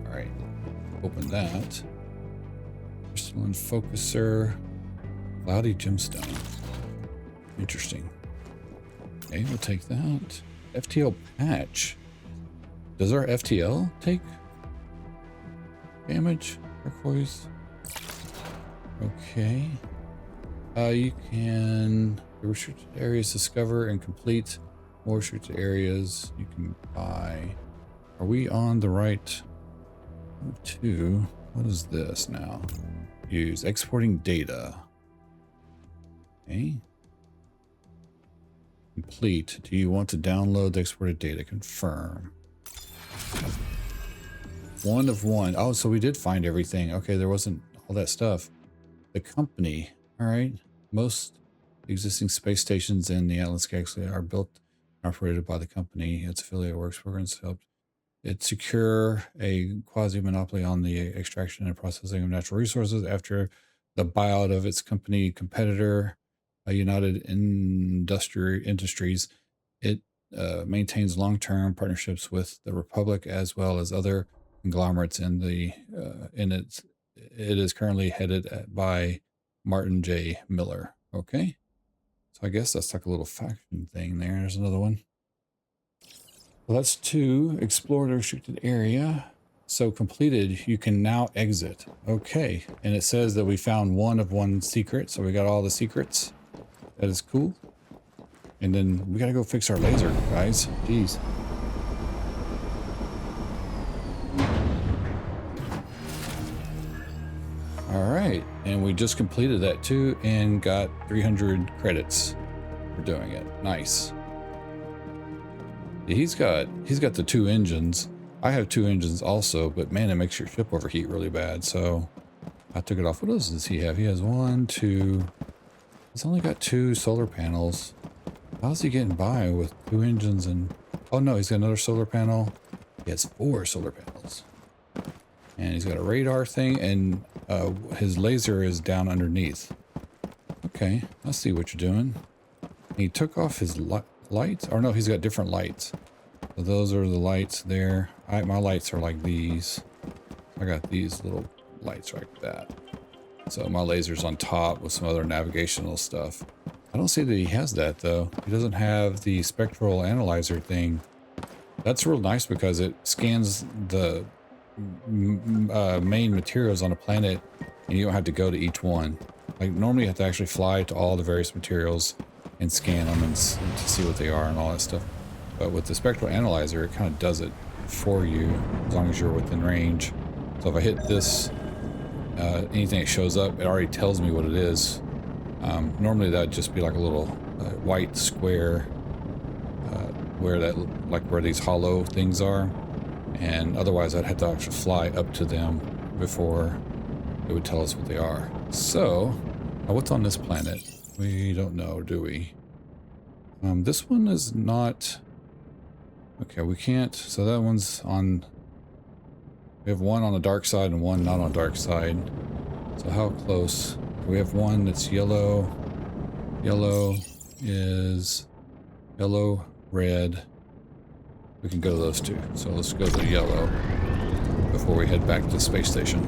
All right, open that. Crystalline focuser. Cloudy gemstone. Interesting. Okay, we'll take that. FTL patch. Does our FTL take damage? Turquoise. Okay. You can restricted areas discover and complete more restricted areas. You can buy. Are we on the right? Two. What is this now? Use exporting data. Okay. Complete. Do you want to download the exported data? Confirm. 1 of 1. Oh, so we did find everything. Okay, there wasn't all that stuff. The company. All right. Most existing space stations in the Atlas Galaxy are built and operated by the company. Its affiliate works programs helped it secure a quasi-monopoly on the extraction and processing of natural resources after the buyout of its company competitor, United Industries. It maintains long-term partnerships with the Republic as well as other conglomerates in the it is currently headed by Martin J. Miller. Okay, so I guess that's like a little faction thing there. There's another one. Well, that's 2. Explore the restricted area. So completed. You can now exit. Okay, and it says that we found 1 of 1 secret, so we got all the secrets. That is cool. And then we gotta go fix our laser, guys. Jeez. All right, and we just completed that too and got 300 credits for doing it. Nice. Yeah, he's got the 2 engines. I have 2 engines also, but man, it makes your ship overheat really bad. So I took it off. What else does he have? He has 1, 2. He's only got 2 solar panels. How's he getting by with 2 engines and... Oh no, he's got another solar panel. He has 4 solar panels. And he's got a radar thing, and his laser is down underneath. Okay, I see what you're doing. He took off his lights? Or no, he's got different lights. So those are the lights there. My lights are like these. I got these little lights like that. So my laser's on top with some other navigational stuff. I don't see that he has that though. He doesn't have the spectral analyzer thing. That's real nice because it scans the main materials on a planet and you don't have to go to each one. Like normally you have to actually fly to all the various materials and scan them and to see what they are and all that stuff. But with the spectral analyzer, it kind of does it for you as long as you're within range. So if I hit this, anything that shows up, it already tells me what it is. Normally that'd just be like a little white square where these hollow things are. And otherwise I'd have to actually fly up to them before it would tell us what they are. So, what's on this planet? We don't know, do we? This one is not... Okay, we can't... So that one's on... We have 1 on the dark side and 1 not on the dark side. So how close? We have 1 that's yellow. Yellow is... Yellow, red... We can go to those 2. So let's go to yellow before we head back to the space station.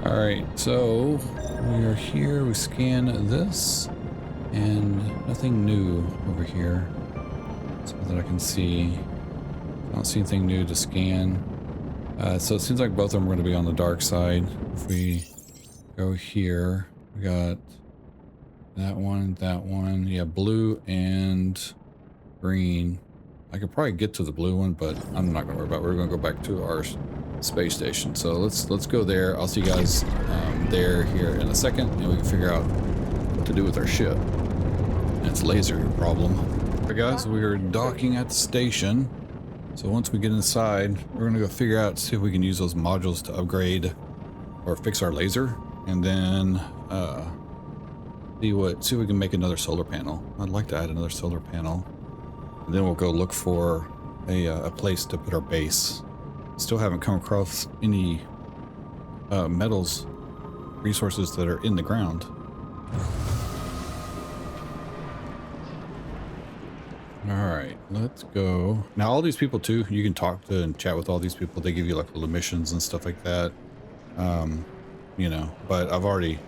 All right, so we are here. We scan this and nothing new over here. so that I can see. I don't see anything new to scan. So it seems like both of them are going to be on the dark side. If we go here, we got that one, that one. Yeah, blue and green. I could probably get to the blue one, but I'm not going to worry about it. We're going to go back to our space station. So let's go there. I'll see you guys there here in a second, and we can figure out what to do with our ship. And it's laser problem. Alright guys, we are docking at the station. So once we get inside, we're going to go figure out, see if we can use those modules to upgrade or fix our laser, and then see if we can make another solar panel. I'd like to add another solar panel, and then we'll go look for a place to put our base. Still haven't come across any metals resources that are in the ground. All right, let's go. Now, all these people too, you can talk to and chat with all these people. They give you like little missions and stuff like that. You know, but I've already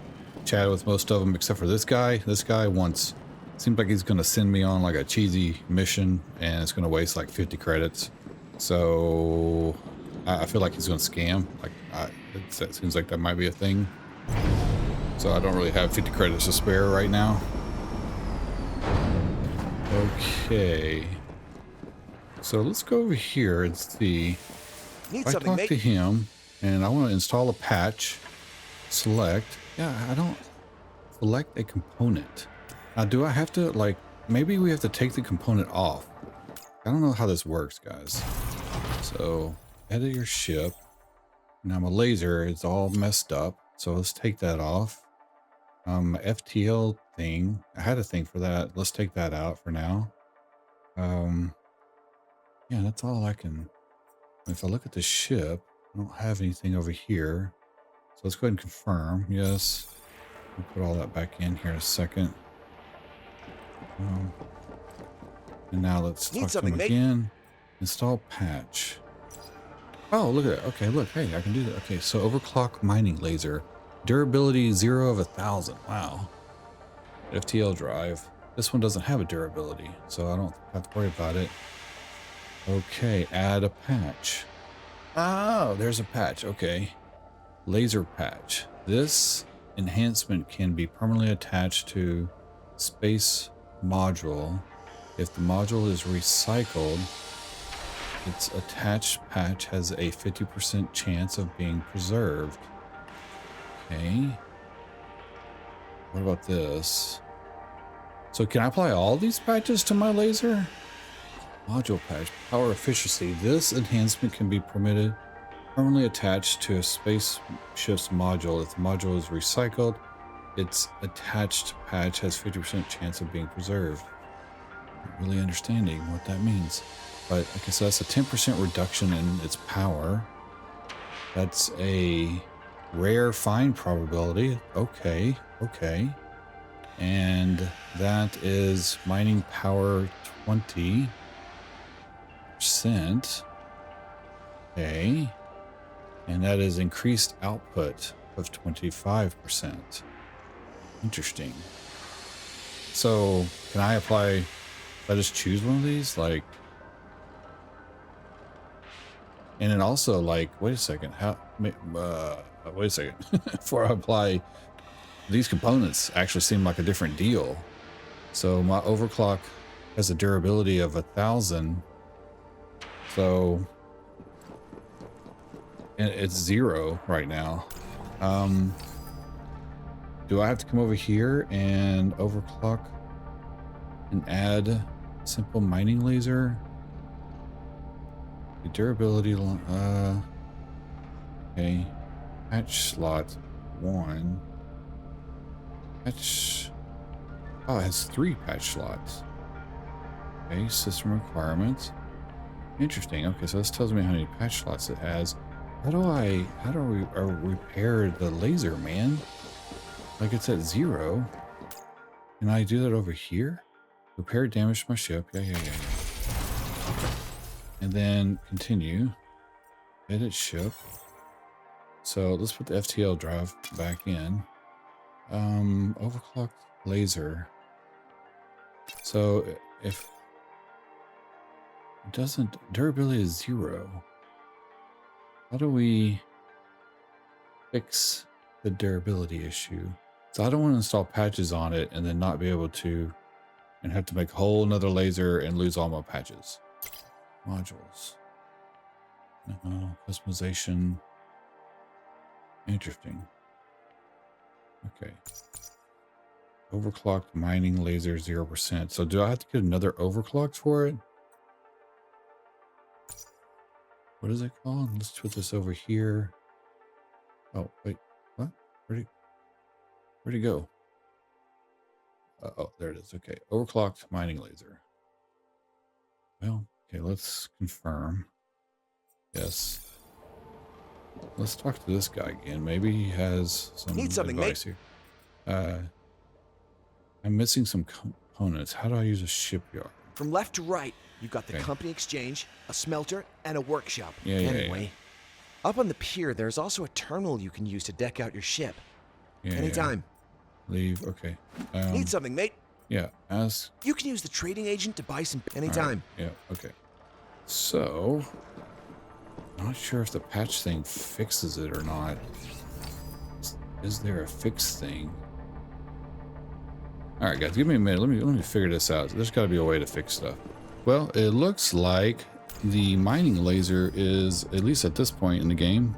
chatted with most of them except for this guy. This guy seems like he's going to send me on like a cheesy mission, and it's going to waste like 50 credits. So I feel like he's going to scam. Like it seems like that might be a thing. So I don't really have 50 credits to spare right now. Okay, so let's go over here and see. If I talk to him and I want to install a patch, select. Yeah, I don't select a component. Now, do I have to, like, maybe we have to take the component off. I don't know how this works, guys. So edit your ship. Now my laser is all messed up, so let's take that off. FTL thing, I had a thing for that. Let's take that out for now. Yeah, that's all I can. If I look at the ship, I don't have anything over here, so let's go ahead and confirm. Yes, we'll put all that back in here in a second. And now let's talk to him again. Install patch. Oh, look at that. Okay, look, hey, I can do that. Okay, so overclock mining laser. Durability 0 of 1,000. Wow. FTL drive. This one doesn't have a durability, so I don't have to worry about it. Okay, add a patch. Oh, there's a patch. Okay. Laser patch. This enhancement can be permanently attached to space module. If the module is recycled, its attached patch has a 50% chance of being preserved. Okay. What about this? So can I apply all these patches to my laser? Module patch, power efficiency. This enhancement can be permanently attached to a spaceship's module. If the module is recycled, its attached patch has 50% chance of being preserved. Not really understanding what that means. But okay, so that's a 10% reduction in its power. That's a rare find probability. Okay, okay. And that is mining power 20%. Okay. And that is increased output of 25%. Interesting. So can I apply, if I just choose one of these, like, and then also like, wait a second, wait a second, before I apply, these components actually seem like a different deal. So my overclock has a durability of 1,000. So and it's 0 right now. Do I have to come over here and overclock and add simple mining laser? The durability, okay. Patch slot 1. Patch, oh, it has 3 patch slots. Okay, system requirements. Interesting. Okay, so this tells me how many patch slots it has. How do we repair the laser, man? Like it's at 0. Can I do that over here? Repair damage to my ship. Yeah. And then continue. Edit ship. So let's put the FTL drive back in. Overclocked laser. So if It doesn't, durability is 0. How do we fix the durability issue? So I don't want to install patches on it and then not be able to, and have to make a whole nother laser and lose all my patches. Modules. Customization. Interesting. Okay. Overclocked mining laser 0%. So do I have to get another overclock for it? What is it called? Let's put this over here. Oh, wait. What? Where'd it go? Oh, there it is. Okay. Overclocked mining laser. Well, okay, let's confirm. Yes. Let's talk to this guy again. Maybe he has some advice here. I'm missing some components. How do I use a shipyard? From left to right, you've got the company exchange, a smelter, and a workshop. Anyway, up on the pier, there's also a terminal you can use to deck out your ship. Anytime. Leave. Okay. Need something, mate? Yeah. Ask. You can use the trading agent to buy some anytime. Right. Yeah. Okay. So, I'm not sure if the patch thing fixes it or not. Is there a fix thing? All right, guys, give me a minute. Let me figure this out. There's got to be a way to fix stuff. Well, it looks like the mining laser is, at least at this point in the game,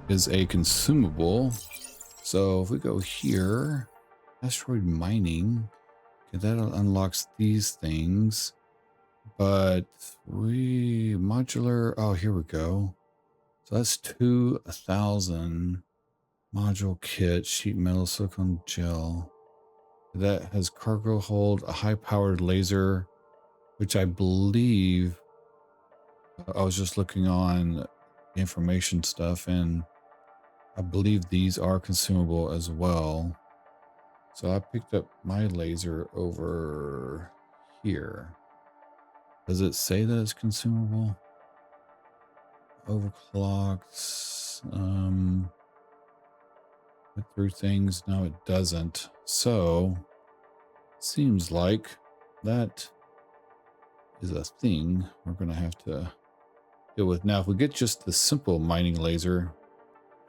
is a consumable. So if we go here, asteroid mining, okay, that unlocks these things. But modular, oh, here we go. So that's 2,000 module kit, sheet metal, silicone gel. That has cargo hold, a high-powered laser, which I believe, I was just looking on information stuff, and I believe these are consumable as well. So I picked up my laser over here. Does it say that it's consumable? Overclocked. Put through things. No, it doesn't. So, seems like that is a thing we're going to have to deal with. Now, if we get just the simple mining laser,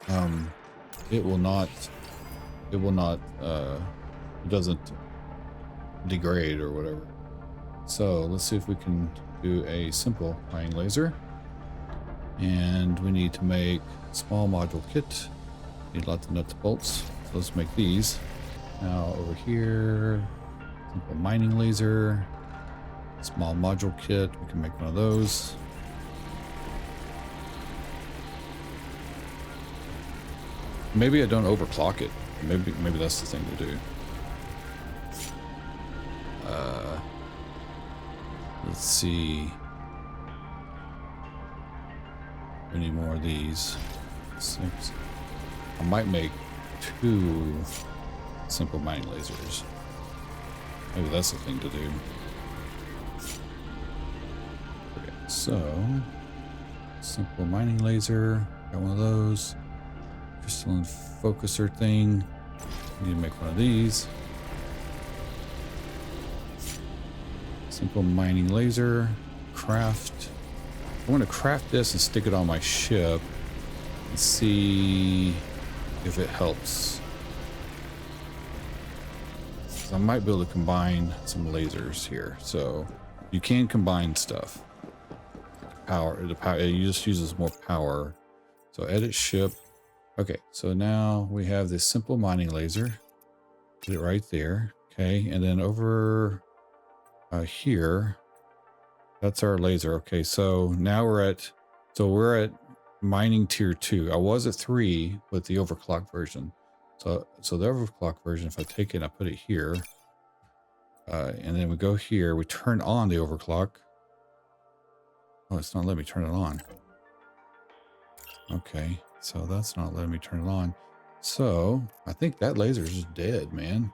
it doesn't degrade or whatever. So let's see if we can do a simple mining laser. And we need to make a small module kit. Need lots of nuts and bolts. So let's make these. Now over here, simple mining laser, small module kit. We can make one of those. Maybe I don't overclock it. Maybe that's the thing to do. Let's see. We need more of these. 6. I might make 2 simple mining lasers. Maybe that's the thing to do. Okay, so simple mining laser. Got one of those. Crystalline focuser thing. Need to make one of these. Simple mining laser. Craft. I want to craft this and stick it on my ship and see if it helps. So I might be able to combine some lasers here. So you can combine stuff. It just uses more power. So edit ship. Okay, so now we have this simple mining laser. Put it right there. Okay, and then over here, that's our laser. Okay, so now we're at mining tier 2. I was at 3 with the overclock version. So the overclock version, if I take it and I put it here, and then we go here, we turn on the overclock. Oh, it's not letting me turn it on. Okay, so that's not letting me turn it on. So I think that laser is just dead, man.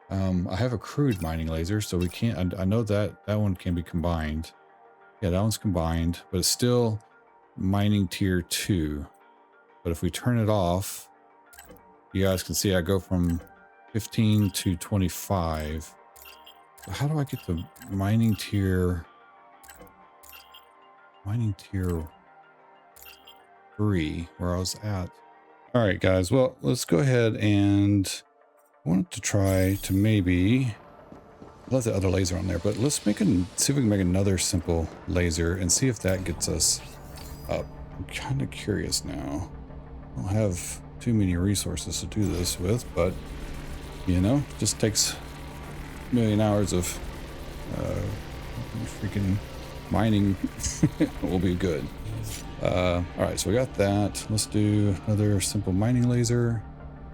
I have a crude mining laser, so we can't, I know that one can be combined. Yeah, that one's combined, but it's still mining tier 2. But if we turn it off, you guys can see I go from 15 to 25. So how do I get the mining tier mining tier 3 where I was at. All right, guys. Well, let's go ahead and I wanted to try to maybe let the other laser on there, but let's see if we can make another simple laser and see if that gets us up. I'm kind of curious now. I don't have too many resources to do this with, but you know, just takes a million hours of freaking mining. Will be good. All right, so we got that. Let's do another simple mining laser.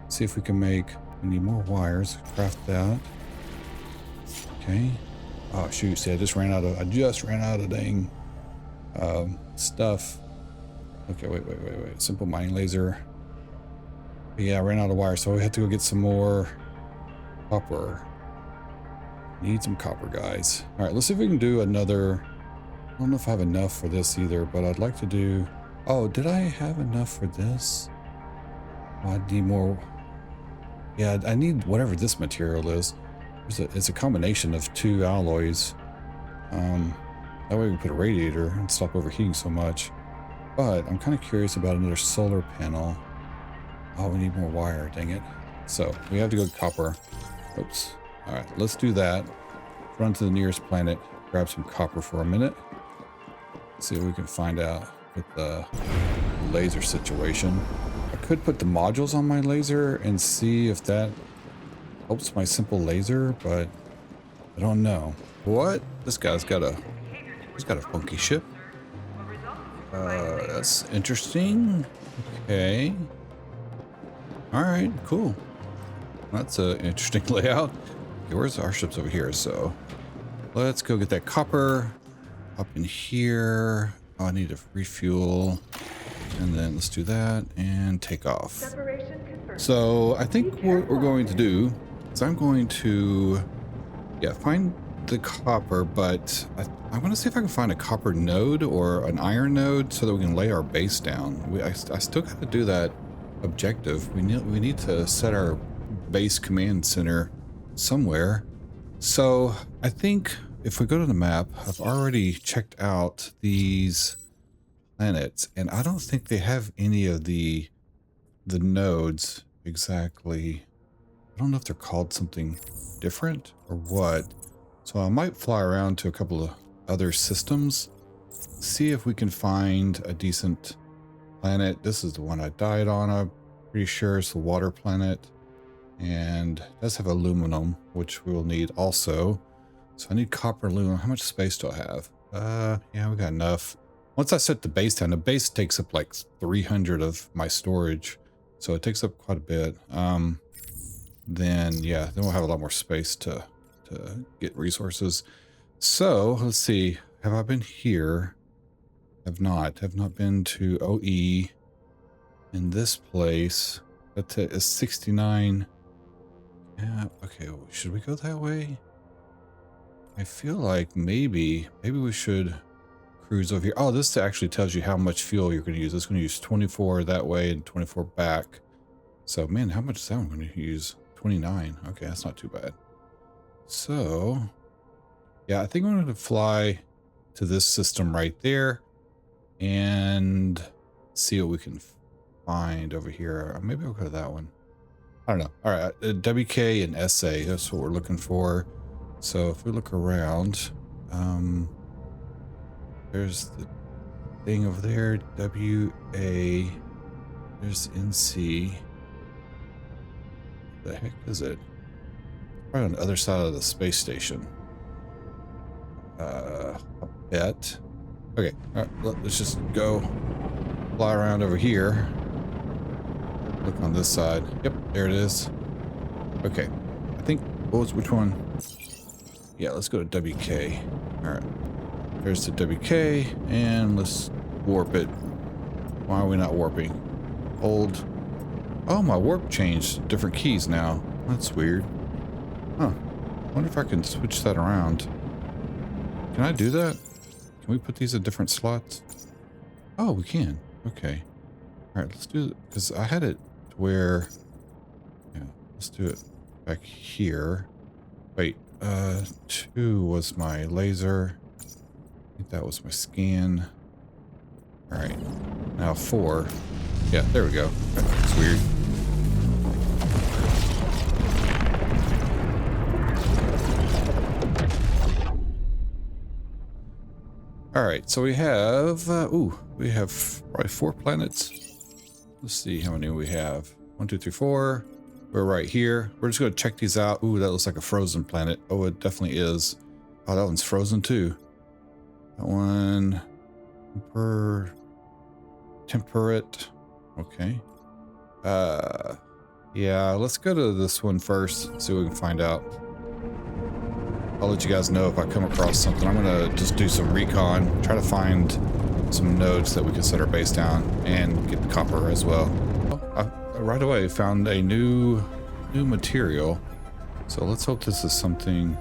See if we can make. We need more wires. Craft that. Okay. Oh shoot! See, I just ran out of dang stuff. Okay, wait. Simple mining laser. Yeah, I ran out of wire, so we have to go get some more copper. Need some copper, guys. All right, let's see if we can do another. I don't know if I have enough for this either, but I'd like to do. Oh, did I have enough for this? Oh, I need more. Yeah, I need whatever this material is. It's a combination of 2 alloys. That way we can put a radiator and stop overheating so much. But I'm kind of curious about another solar panel. Oh, we need more wire, dang it. So we have to go copper. Oops. All right, let's do that. Run to the nearest planet, grab some copper for a minute. See what we can find out with the laser situation. I could put the modules on my laser and see if that helps my simple laser, but I don't know. What? This guy's got a funky ship. That's interesting. Okay. All right, cool. That's an interesting layout. Okay, where's our ships over here? So let's go get that copper up in here. Oh, I need to refuel. And then let's do that and take off. So I think what we're going to do is I'm going to, find the copper, but I want to see if I can find a copper node or an iron node so that we can lay our base down. I still got to do that objective. We need to set our base command center somewhere. So I think if we go to the map, I've already checked out these planets, and I don't think they have any of the nodes exactly. I don't know if they're called something different or what. So I might fly around to a couple of other systems, see if we can find a decent planet. This is the one I died on. I'm pretty sure it's the water planet, and it does have aluminum, which we will need also. So I need copper, aluminum. How much space do I have? Yeah, we got enough. Once I set the base down, the base takes up like 300 of my storage, so it takes up quite a bit. Then we'll have a lot more space to get resources. So let's see. Have I been here? Have not been to OE in this place. That is 69. Yeah. Okay. Should we go that way? I feel like maybe we should cruise over here. Oh, this actually tells you how much fuel you're going to use. It's going to use 24 that way and 24 back. So, man, how much is that one going to use? 29. Okay, that's not too bad. So, yeah, I think I'm going to fly to this system right there and see what we can find over here. Maybe I'll go to that one. I don't know. All right, WK and SA, that's what we're looking for. So if we look around, there's the thing over there, WA, there's NC. What the heck is it? Right on the other side of the space station. I bet. Okay, all right, let's just go fly around over here. Look on this side. Yep, there it is. Okay, I think, which one? Yeah, let's go to WK. All right, there's the WK, and let's warp it. Why are we not warping? Hold. Oh, my warp changed. Different keys now. That's weird. Huh. I wonder if I can switch that around. Can I do that? Can we put these in different slots? Oh, we can. Okay. All right, let's do it. Because I had it where... Yeah, let's do it back here. Wait, 2 was my laser. I think that was my scan. All right, now 4. Yeah, there we go. That's weird. All right, so we have, we have probably 4 planets. Let's see how many we have. 1, 2, 3, 4. We're right here. We're just going to check these out. Ooh, that looks like a frozen planet. Oh, it definitely is. Oh, that one's frozen too. That one, temperate. Okay. Yeah, let's go to this one first. See what we can find out. I'll let you guys know if I come across something. I'm gonna just do some recon, try to find some nodes that we can set our base down and get the copper as well. I right away found a new material. So let's hope this is something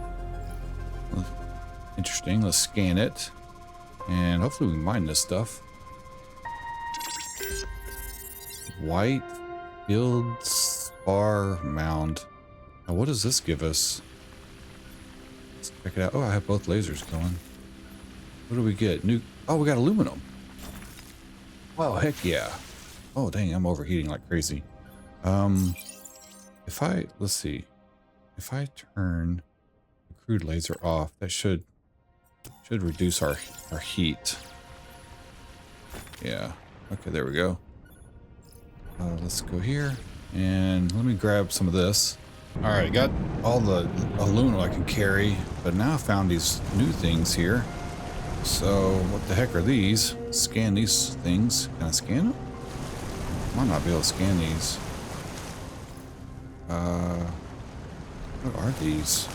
interesting. Let's scan it and hopefully we can mine this stuff. White field spar mound. Now what does this give us? Let's check it out. Oh, I have both lasers going. What do we get? New. Oh, we got aluminum. Oh, heck yeah. Oh, dang, I'm overheating like crazy. Let's see. If I turn the crude laser off, that should reduce our heat. Yeah. Okay, there we go. Let's go here and let me grab some of this. All right, got all the aluminum I can carry, but now I found these new things here. So what the heck are these? Scan these things. Can I scan them? Might not be able to scan these. What are these?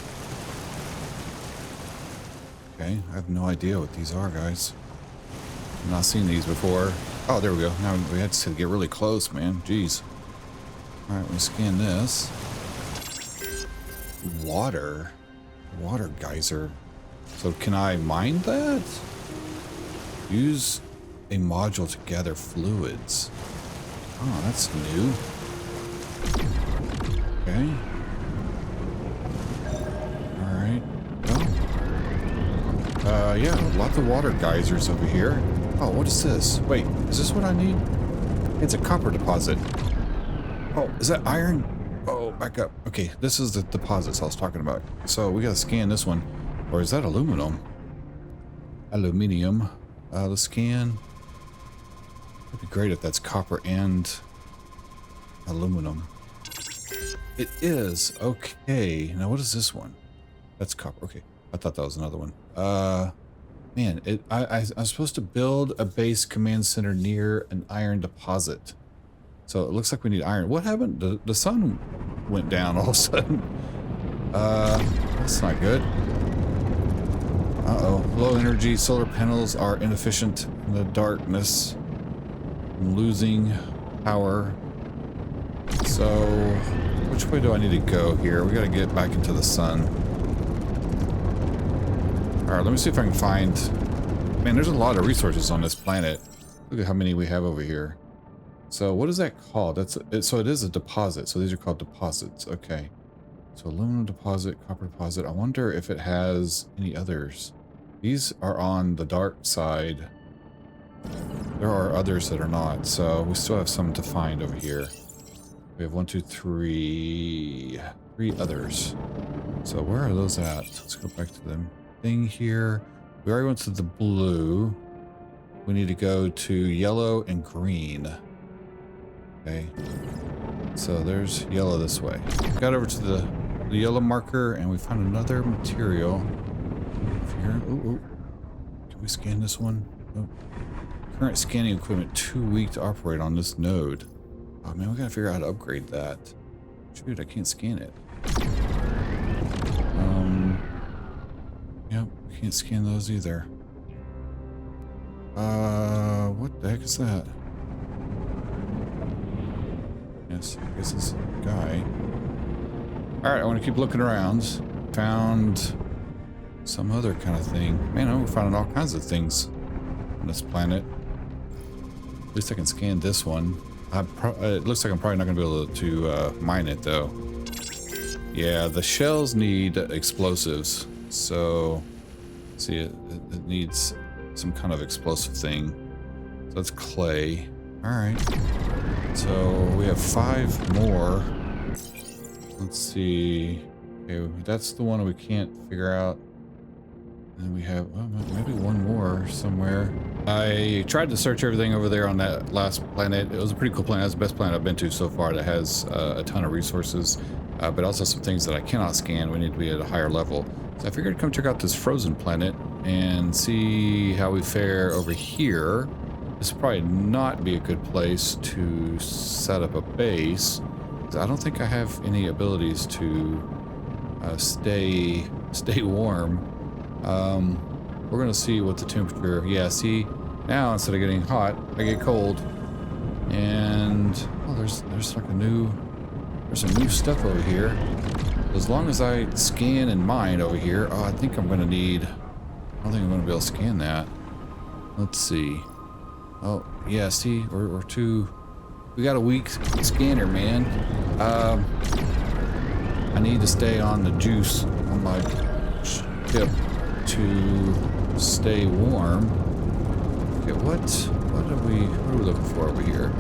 Okay, I have no idea what these are, guys. I've not seen these before. Oh, there we go. Now we had to get really close, man. Jeez. All right, we scan this. Water geyser. So can I mine that? Use a module to gather fluids. Oh, that's new. Okay. All right. Well, yeah, lots of water geysers over here. Oh, what is this? Wait, is this what I need? It's a copper deposit. Oh, is that iron? Oh, back up. Okay, this is the deposits I was talking about. So we gotta scan this one. Or is that aluminum? Aluminium. Let's scan. It'd be great if that's copper and aluminum. It is. Okay. Now what is this one? That's copper. Okay. I thought that was another one. Man, I'm supposed to build a base command center near an iron deposit. So it looks like we need iron. What happened? The sun went down all of a sudden. That's not good. Uh-oh. Low energy solar panels are inefficient in the darkness. I'm losing power. So, which way do I need to go here? We gotta get back into the sun. Alright, let me see if I can find... Man, there's a lot of resources on this planet. Look at how many we have over here. So what is that called? So it is a deposit. So these are called deposits. Okay. So aluminum deposit, copper deposit. I wonder if it has any others. These are on the dark side. There are others that are not. So we still have some to find over here. We have 1, 2, 3 others. So where are those at? Let's go back to them thing here. We already went to the blue. We need to go to yellow and green. Okay. So there's yellow this way. Got over to the yellow marker and we found another material. Here. Ooh. Can we scan this one? Oh. Current scanning equipment too weak to operate on this node. Oh man, we gotta figure out how to upgrade that. Shoot, I can't scan it. Yep, can't scan those either. What the heck is that? Yes, I guess it's a guy. Alright, I want to keep looking around. Found some other kind of thing. Man, we're finding all kinds of things on this planet. At least I can scan this one. It looks like I'm probably not going to be able to mine it, though. Yeah, the shells need explosives. So, see, it needs some kind of explosive thing. That's clay. All right. So we have 5 more. Let's see. Okay, that's the one we can't figure out. And we have maybe one more somewhere. I tried to search everything over there on that last planet. It was a pretty cool planet. That's the best planet I've been to so far that has a ton of resources, but also some things that I cannot scan. We need to be at a higher level. So I figured I'd come check out this frozen planet and see how we fare over here. This would probably not be a good place to set up a base. I don't think I have any abilities to stay warm. We're gonna see what the temperature. Yeah, see, now instead of getting hot, I get cold. And oh, there's like there's some new stuff over here. As long as I scan and mine over here, I think I'm gonna need. I don't think I'm gonna be able to scan that. Let's see. Oh yeah, see, we're too. We got a weak scanner, man. I need to stay on the juice on my ship to stay warm. Okay, what are we looking for over here?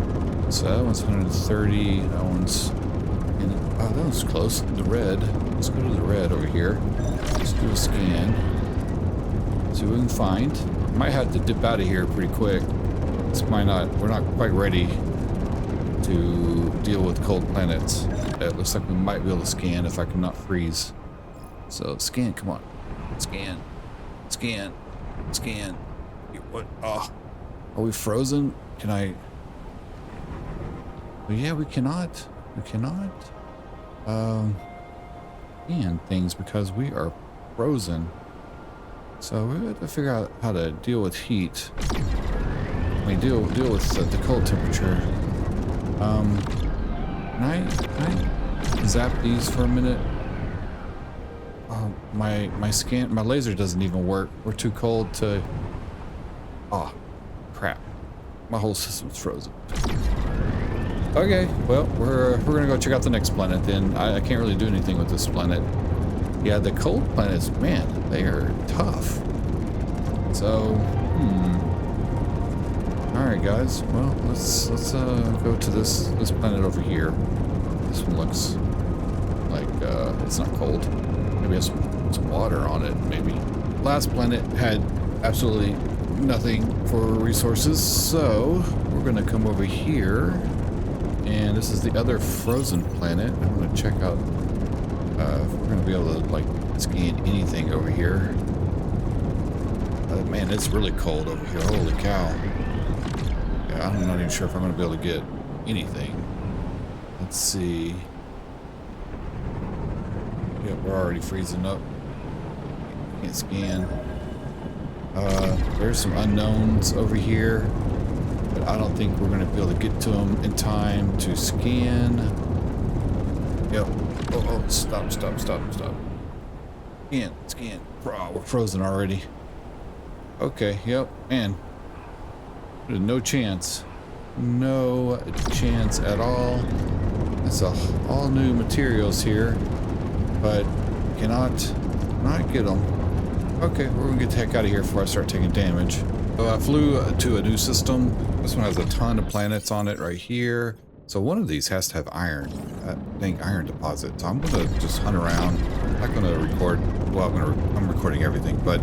So that one's 130. That one's that one's close. The red. Let's go to the red over here. Let's do a scan. See what we can find. Might have to dip out of here pretty quick. We're not quite ready to deal with cold planets. It looks like we might be able to scan if I cannot freeze. So scan, come on. Scan. What? Oh, are we frozen? Can I? Well, yeah, we cannot. Scan things because we are frozen. So we have to figure out how to deal with heat. We deal with the cold temperature. Can I zap these for a minute? My laser doesn't even work. We're too cold to. Oh, crap! My whole system's frozen. Okay, well we're gonna go check out the next planet then. I can't really do anything with this planet. Yeah, the cold planets, man, they are tough. So, all right, guys. Well, let's go to this planet over here. This one looks like it's not cold. Maybe it has some water on it. Maybe. Last planet had absolutely nothing for resources, so we're gonna come over here, and this is the other frozen planet. I'm gonna check out if we're gonna be able to like scan anything over here. Man, it's really cold over here. Holy cow. Yeah, I'm not even sure if I'm gonna be able to get anything. Let's see. Yep, we're already freezing up. Can't scan. There's some unknowns over here, but I don't think we're gonna be able to get to them in time to scan. Yep. Oh, stop. Scan. Bro, we're frozen already. Okay, yep, man. There's no chance. No chance at all. It's all new materials here, but cannot get them. Okay, we're gonna get the heck out of here before I start taking damage. So I flew to a new system. This one has a ton of planets on it right here. So one of these has to have iron. Dang iron deposit. So I'm gonna just hunt around. I'm not gonna record. Well, I'm recording everything, but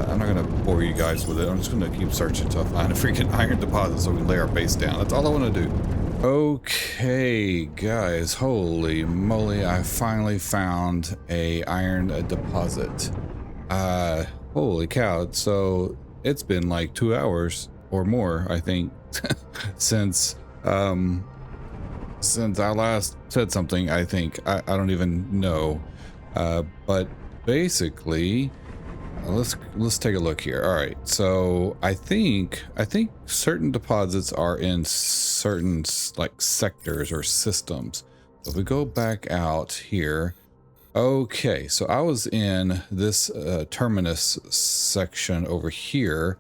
I'm not gonna bore you guys with it. I'm just gonna keep searching until I find a freaking iron deposit so we can lay our base down. That's all I want to do. Okay, guys. Holy moly! I finally found a iron deposit. Holy cow! So it's been like 2 hours or more, I think, since I last said something. I think I don't even know, but basically. Let's take a look here. All right, so I think certain deposits are in certain like sectors or systems. So if we go back out here, okay, so I was in this terminus section over here,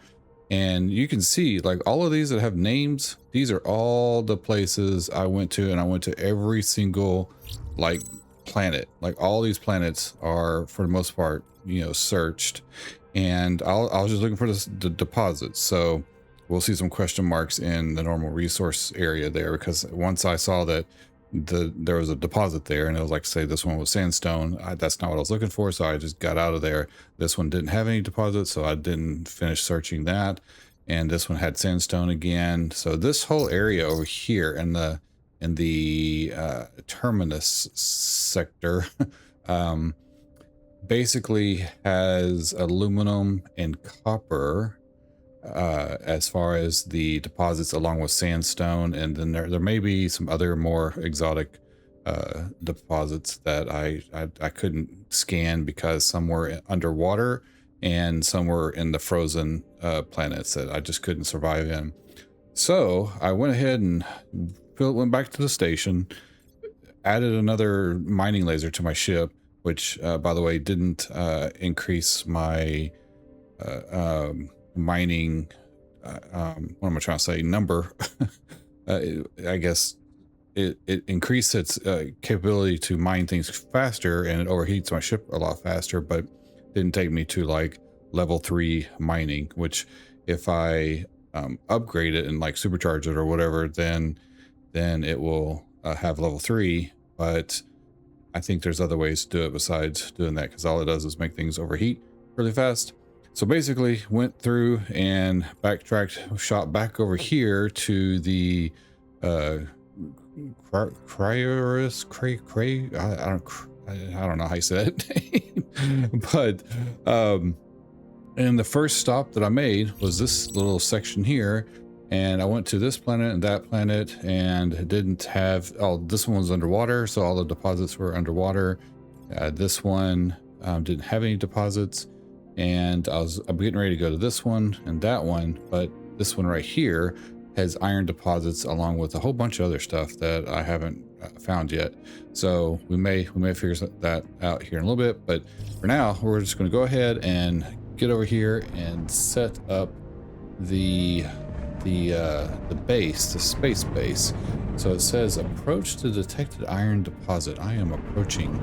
and you can see like all of these that have names. These are all the places I went to, and I went to every single like planet. Like all these planets are for the most part, you know, searched, and I was just looking for the deposits. So we'll see some question marks in the normal resource area there, because once I saw that there was a deposit there, and it was like, say this one was sandstone, that's not what I was looking for, so I just got out of there. This one didn't have any deposits, so I didn't finish searching that. And this one had sandstone again. So this whole area over here in the terminus sector basically has aluminum and copper as far as the deposits, along with sandstone, and then there may be some other more exotic deposits that I couldn't scan because some were underwater and some were in the frozen planets that I just couldn't survive in. So I went ahead and went back to the station, added another mining laser to my ship, which by the way didn't increase my mining what am I trying to say, number. I guess it increased its capability to mine things faster, and it overheats my ship a lot faster, but didn't take me to like level 3 mining, which if I upgrade it and like supercharge it or whatever, then it will have level 3. But I think there's other ways to do it besides doing that, because all it does is make things overheat really fast. So basically went through and backtracked, shot back over here to the Cryoris, I don't know how you say that. But and the first stop that I made was this little section here, and I went to this planet and that planet, and didn't have, oh, this one was underwater, so all the deposits were underwater. This one didn't have any deposits, and I'm getting ready to go to this one and that one, but this one right here has iron deposits along with a whole bunch of other stuff that I haven't found yet. So we may figure that out here in a little bit, but for now we're just going to go ahead and get over here and set up the base, the space base. So it says approach the detected iron deposit. I am approaching.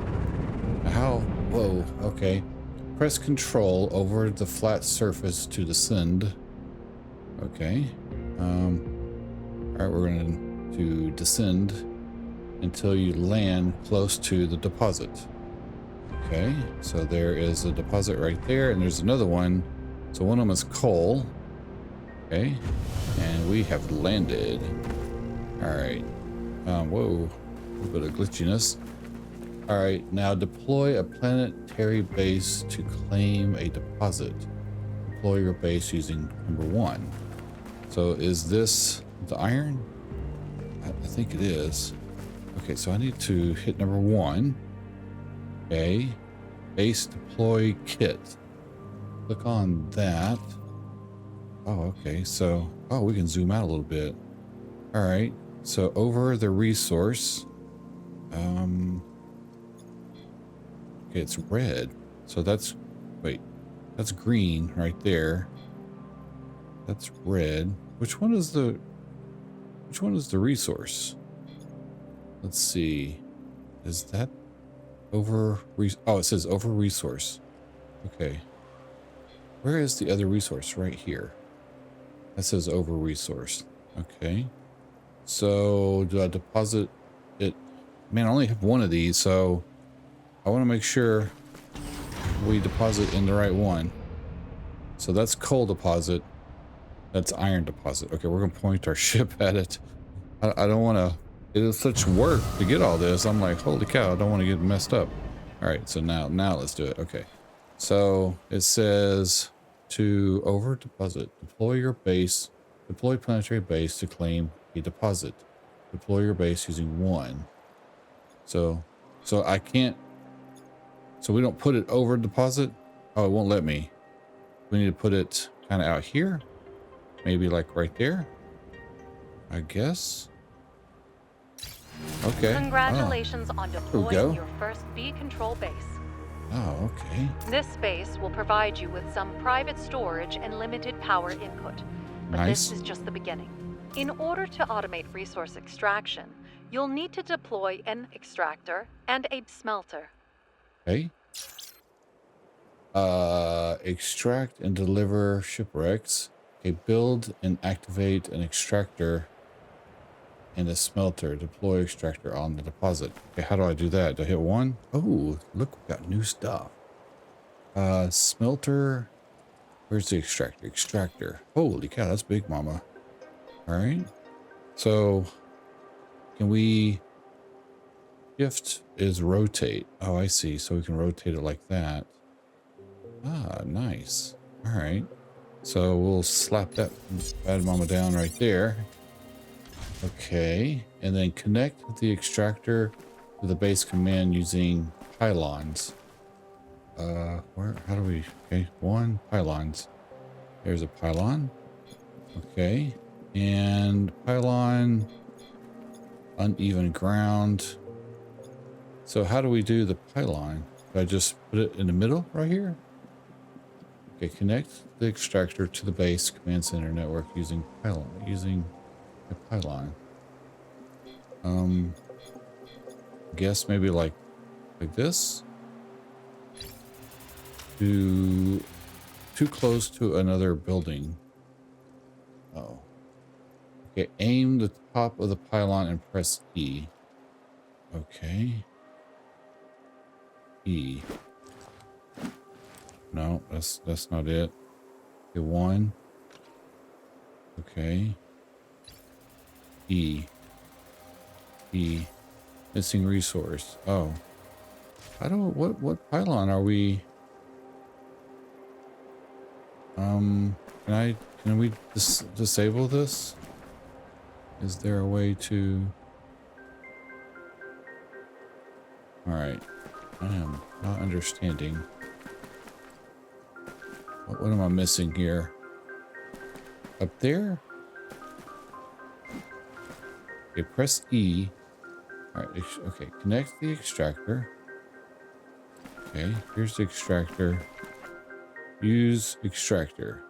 How? Whoa, okay. Press control over the flat surface to descend. Okay. All right, we're going to descend until you land close to the deposit. Okay, so there is a deposit right there, and there's another one. So one of them is coal. Okay, and we have landed. All right. Whoa, a little bit of glitchiness. All right, now deploy a planetary base to claim a deposit. Deploy your base using number 1. So is this the iron? I think it is. Okay, so I need to hit number 1. Okay, base deploy kit. Click on that. Oh, okay, so, oh, we can zoom out a little bit. All right, so over the resource, okay, it's red. So that's, wait, that's green right there. That's red. Which one is the resource? Let's see. Is that over? Oh, it says over resource. Okay. Where is the other resource? Right here. That says over resource. Okay. So do I deposit it? Man, I only have one of these, so I want to make sure we deposit in the right one. So that's coal deposit. That's iron deposit. Okay, we're gonna point our ship at it. I don't want to. It is such work to get all this. I'm like, holy cow! I don't want to get messed up. All right, so now let's do it. Okay, so it says to over deposit. Deploy your base. Deploy planetary base to claim a deposit. Deploy your base using 1. So I can't. So we don't put it over deposit. Oh, it won't let me. We need to put it kind of out here. Maybe like right there, I guess. Okay. Congratulations on deploying your first B control base. Oh, okay. This space will provide you with some private storage and limited power input. But Nice. this is just the beginning. In order to automate resource extraction, you'll need to deploy an extractor and a smelter. Okay. Extract and deliver shipwrecks. Okay, build and activate an extractor and a smelter. Deploy extractor on the deposit. Okay, how do I do that? Do I hit 1? Oh, look, we got new stuff. Smelter. Where's the extractor? Extractor. Holy cow, that's big, mama. All right. So can we... Shift is rotate. Oh, I see. So we can rotate it like that. Ah, nice. All right. So we'll slap that bad mama down right there. Okay. And then connect the extractor to the base command using pylons. How do we... Okay, 1, pylons. There's a pylon. Okay. And pylon, uneven ground. So how do we do the pylon? Do I just put it in the middle right here? Okay, connect the extractor to the base command center network using a pylon. Guess maybe like this. Too close to another building. Oh. Okay, aim the top of the pylon and press E. Okay. E. No, that's not it. Okay, 1. Okay. E. E. Missing resource. Oh. I don't... What pylon are we... Can we disable this? Is there a way to... Alright. I am not understanding. What am I missing here? Up there? Okay, press E. Alright, okay, connect the extractor. Okay, here's the extractor. Use extractor.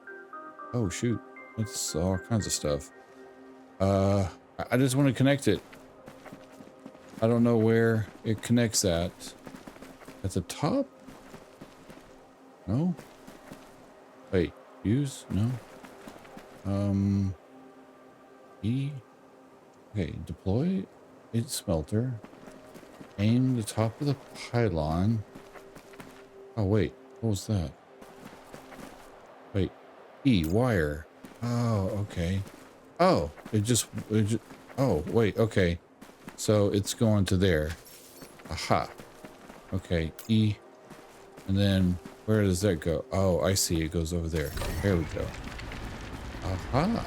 Oh shoot, that's all kinds of stuff. I just want to connect it. I don't know where it connects at. At the top? No? Wait, use? No? E? Okay, deploy its smelter. Aim the top of the pylon. Oh wait, what was that? Wait, E, wire. Oh, okay. Oh, it just oh, wait, okay. So it's going to there. Aha. Okay, E. And then where does that go? Oh, I see. It goes over there. There we go. Aha.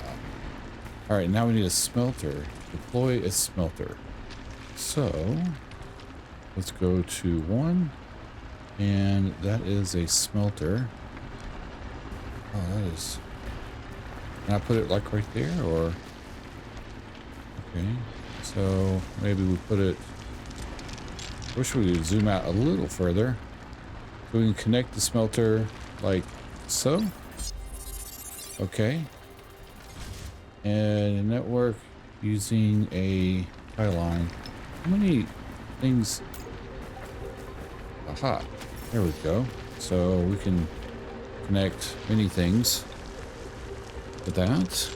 All right, now we need a smelter. Deploy a smelter. So let's go to 1. And that is a smelter. Oh, that is... Can I put it like right there, or... Okay, so maybe we put it... Wish we would zoom out a little further. So we can connect the smelter like so. Okay. And network using a pylon. How many things... Aha, there we go. So we can connect many things to that.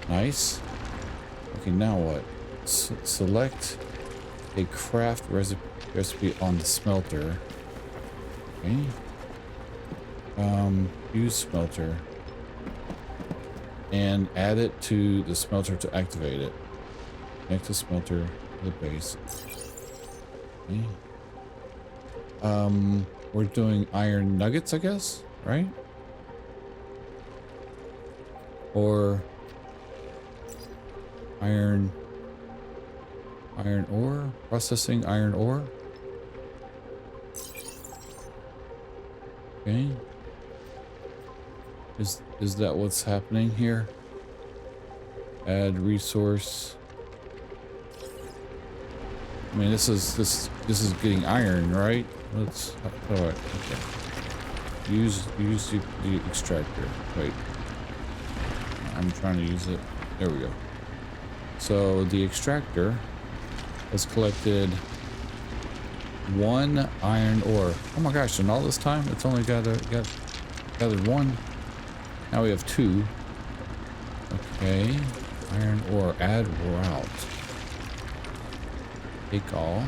Nice. Okay, now what? Select a craft recipe on the smelter. Okay. Use smelter. And add it to the smelter to activate it. Connect the smelter to the base. Okay. We're doing iron nuggets, I guess, right? Or iron ore, processing iron ore. Okay. Is that what's happening here? Add resource. I mean, this is getting iron, right? Let's. Oh, okay. Use the extractor. Wait. I'm trying to use it. There we go. So the extractor has collected 1 iron ore. Oh my gosh! And all this time, it's only gathered 1. Now we have 2. Okay. Iron ore. Add route. Take all.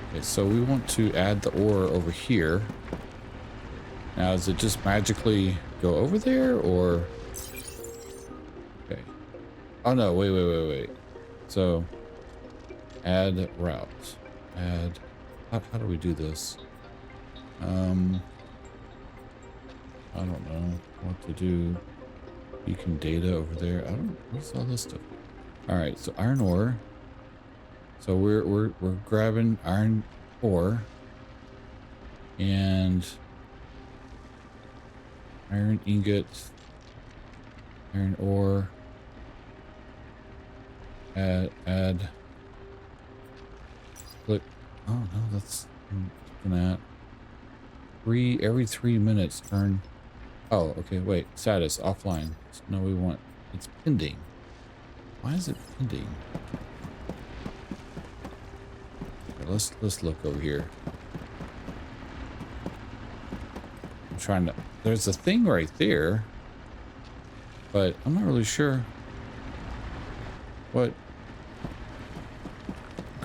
Okay, so we want to add the ore over here. Now, does it just magically go over there, or... Okay. Oh, no. Wait. So, add route. Add... How do we do this? I don't know what to do. Beacon data over there. I don't... What's all this stuff? Alright, so iron ore. So we're grabbing iron ore. And... iron ingots. Iron ore. Add. Click. Oh no, that's I'm looking at. Every 3 minutes turn. Oh, okay, wait. Status offline. No, we want it's pending. Why is it pending? Okay, let's look over here. I'm trying to there's a thing right there, but I'm not really sure what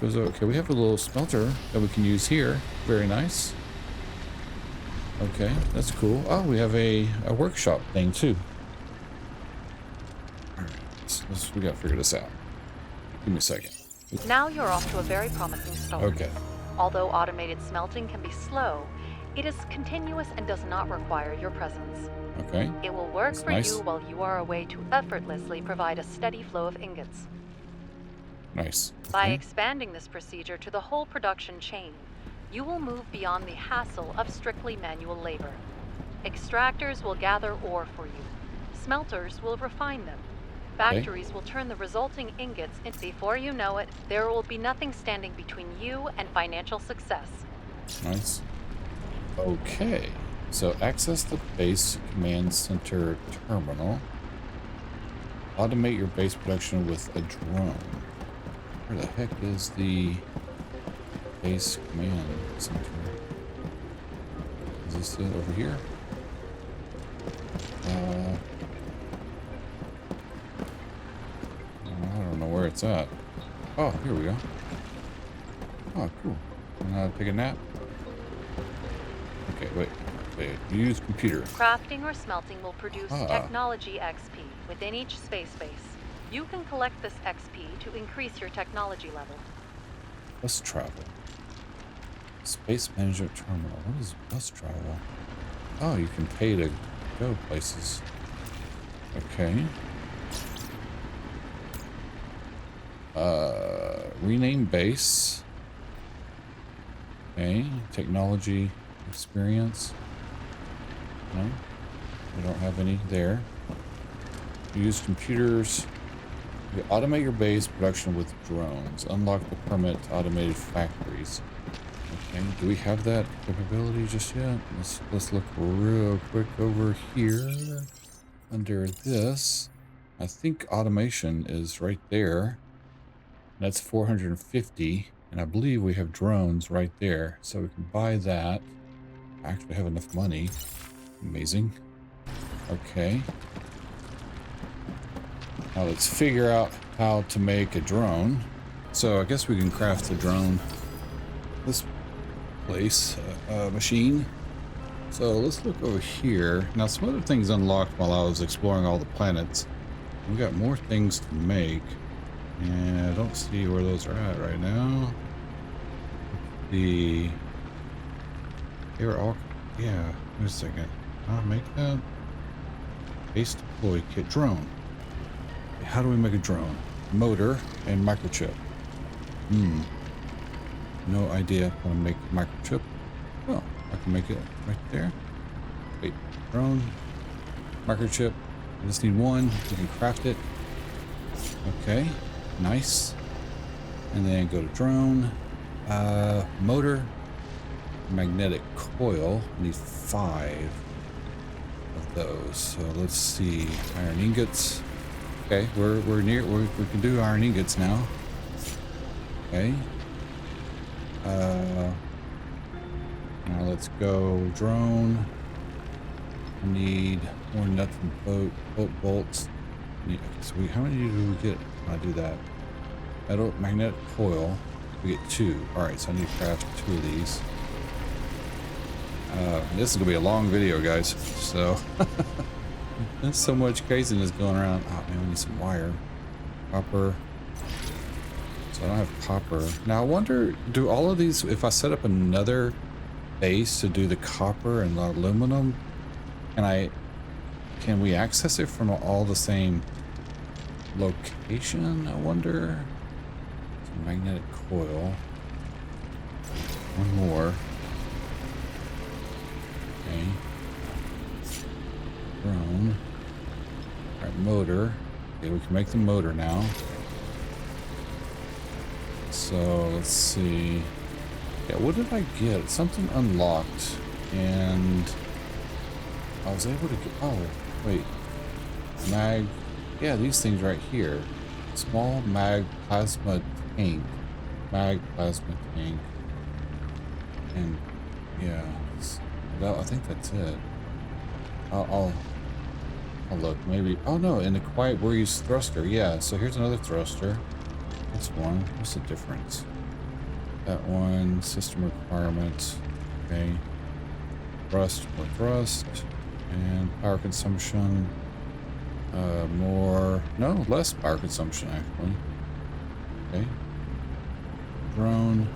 goes over. Okay, we have a little smelter that we can use here. Very nice. Okay, that's cool. Oh, we have a workshop thing too. All right, we gotta figure this out. Give me a second. Now you're off to a very promising start. Okay. Although automated smelting can be slow, it is continuous and does not require your presence. Okay. It will work That's for nice. you while you are away to effortlessly provide a steady flow of ingots. Nice. By Okay. expanding this procedure to the whole production chain, you will move beyond the hassle of strictly manual labor. Extractors will gather ore for you. Smelters will refine them. Factories will turn the resulting ingots in. Before you know it, there will be nothing standing between you and financial success. Nice. Okay. So access the base command center terminal. Automate your base production with a drone. Where the heck is the base command center? Is this it over here? I don't know where it's at. Oh, here we go. Oh, cool. Take a nap. Okay, wait. Use computer. Crafting or smelting will produce Ah. technology XP within each space base. You can collect this XP to increase your technology level. Bus travel. Space management terminal. What is bus travel? Oh, you can pay to go places. Okay. Rename base. Okay. Technology experience. No, we don't have any there. Use computers. You automate your base production with drones. Unlock the permit to automated factories. Okay, do we have that capability just yet? Let's look real quick over here. Under this, I think automation is right there. That's 450, and I believe we have drones right there, so we can buy that. I actually have enough money. Amazing. Okay. Now let's figure out how to make a drone. So I guess we can craft the drone. This place, machine. So let's look over here. Now some other things unlocked while I was exploring all the planets. We got more things to make. And I don't see where those are at right now. They were all, yeah, wait a second. I'll make that. Base deploy kit drone. How do we make a drone? Motor and microchip. No idea how to make a microchip. Oh, I can make it right there. Wait, drone, microchip. I just need one. We can craft it. Okay, nice. And then go to drone. Motor, magnetic coil. I need 5 of those. So let's see. Iron ingots. Okay, we're near. We can do iron ingots now. Okay. Now let's go drone. I need more nuts and bolt bolts. Yeah, so how many do we get when I do that? Metal magnetic coil. We get 2. All right, so I need to craft 2 of these. This is gonna be a long video, guys. So there's so much craziness going around. Oh man, we need some wire, copper. So I don't have copper. Now I wonder, do all of these? If I set up another base to do the copper and the aluminum, can we access it from all the same location? I wonder. Some magnetic coil. One more. Okay. Drone. Alright, motor. Okay, we can make the motor now. So let's see. Yeah, what did I get? Something unlocked. And I was able to get, oh, wait. Mag, yeah, these things right here. Small mag plasma tank. Mag plasma tank. And yeah, I think that's it. I'll look, maybe, oh no, in the quiet we're used thruster. Yeah, so here's another thruster. That's one. What's the difference? That one, system requirements. Okay. Thrust, more thrust. And power consumption. Less power consumption actually. Okay. Drone.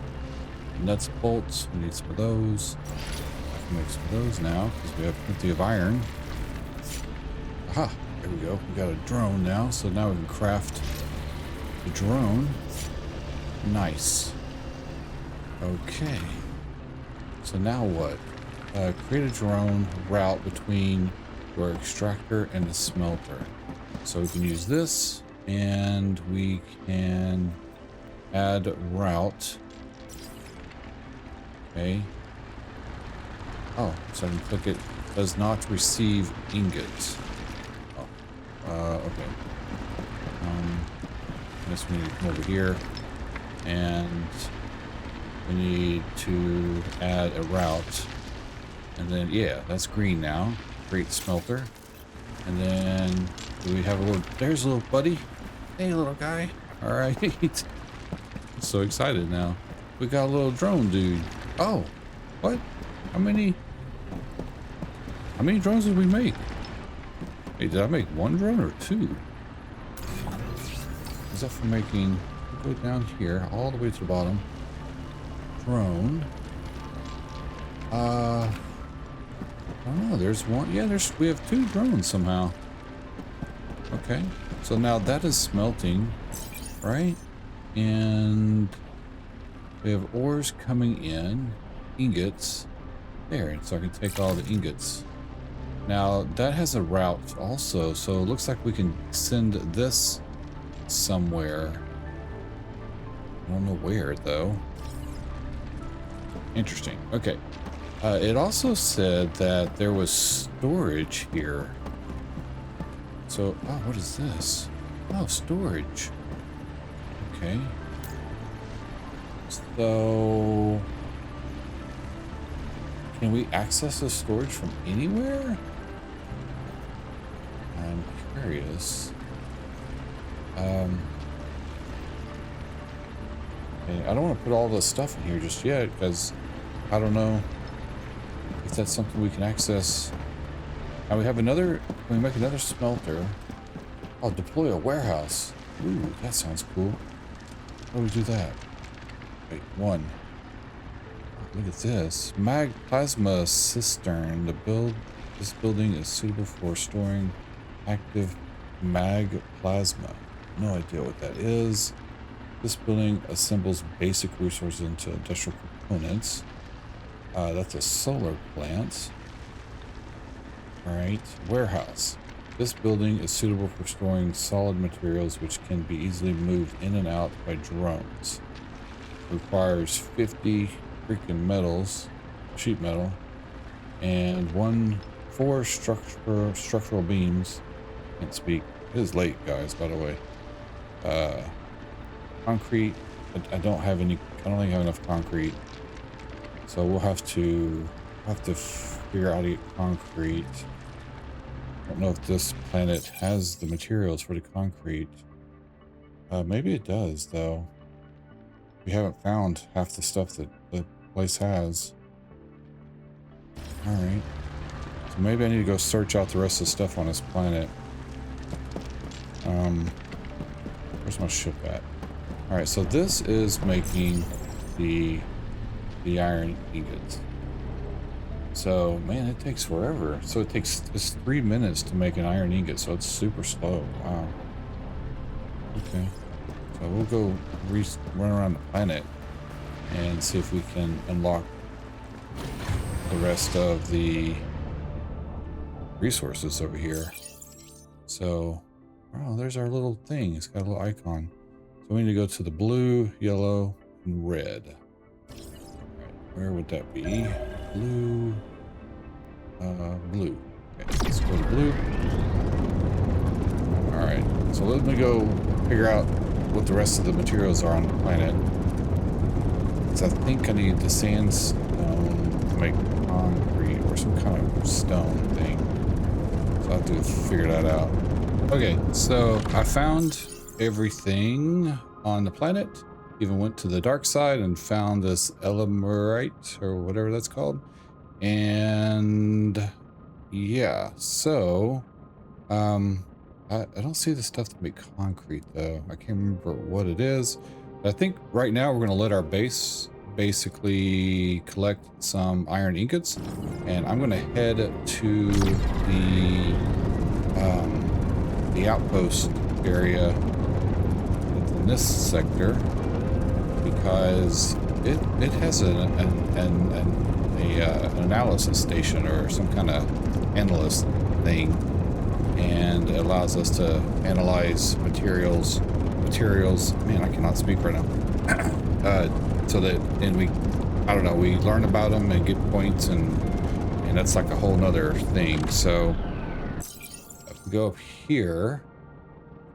Nuts, bolts. We need some of those. I can make some of those now because we have plenty of iron. Aha! There we go. We got a drone now, so now we can craft the drone. Nice. Okay. So now what? Create a drone route between your extractor and the smelter. So we can use this, and we can add route. Okay. Oh, so I can click it. Does not receive ingots. Oh. Okay. I guess we need to come over here, and we need to add a route. And then, yeah, that's green now. Great smelter. And then, do we have a little, there's a little buddy. Hey, little guy. All right. I'm so excited now. We got a little drone dude. Oh, what? How many drones did we make? Hey, did I make 1 drone or 2? Is that for making, go down here, all the way to the bottom. Drone. I don't know, there's one. Yeah, we have 2 drones somehow. Okay, so now that is smelting, right? And we have ores coming in, ingots. There, so I can take all the ingots. Now that has a route also, so it looks like we can send this somewhere. I don't know where though. Interesting. Okay. It also said that there was storage here. So, oh, what is this? Oh, storage. Okay. So, can we access the storage from anywhere? I'm curious. Okay, I don't want to put all this stuff in here just yet because I don't know if that's something we can access. Now we have another, can we make another smelter? Oh, deploy a warehouse. Ooh, that sounds cool. How do we do that? Wait, 1. Look at this. Mag plasma cistern. This building is suitable for storing active mag plasma. No idea what that is. This building assembles basic resources into industrial components. That's a solar plant. Alright, warehouse. This building is suitable for storing solid materials which can be easily moved in and out by drones. Requires 50 freaking metals, sheet metal, and 4 structural beams. Can't speak. It is late, guys, by the way. Concrete. I don't think I have enough concrete. So we'll have to figure out how to get concrete. I don't know if this planet has the materials for the concrete. Maybe it does, though. We haven't found half the stuff that the place has. Alright. So maybe I need to go search out the rest of the stuff on this planet. Where's my ship at? Alright, so this is making the iron ingots. So, man, it takes forever. So it takes just 3 minutes to make an iron ingot, so it's super slow. Wow. Okay. So we'll go run around the planet and see if we can unlock the rest of the resources over here. So, oh, there's our little thing. It's got a little icon. So we need to go to the blue, yellow, and red. Where would that be? Blue. Blue. Okay, let's go to blue. Alright, so let me go figure out what the rest of the materials are on the planet. So I think I need the sandstone to make concrete or some kind of stone thing. So I'll have to figure that out. Okay, so I found everything on the planet. Even went to the dark side and found this elemerite or whatever that's called. And yeah, so I don't see the stuff to make concrete though. I can't remember what it is. But I think right now we're going to let our base basically collect some iron ingots, and I'm going to head to the outpost area in this sector because it has an analysis station or some kind of analyst thing, and it allows us to analyze materials. Man, I cannot speak right now. So that, and I don't know, we learn about them and get points, and that's like a whole nother thing. So if we go up here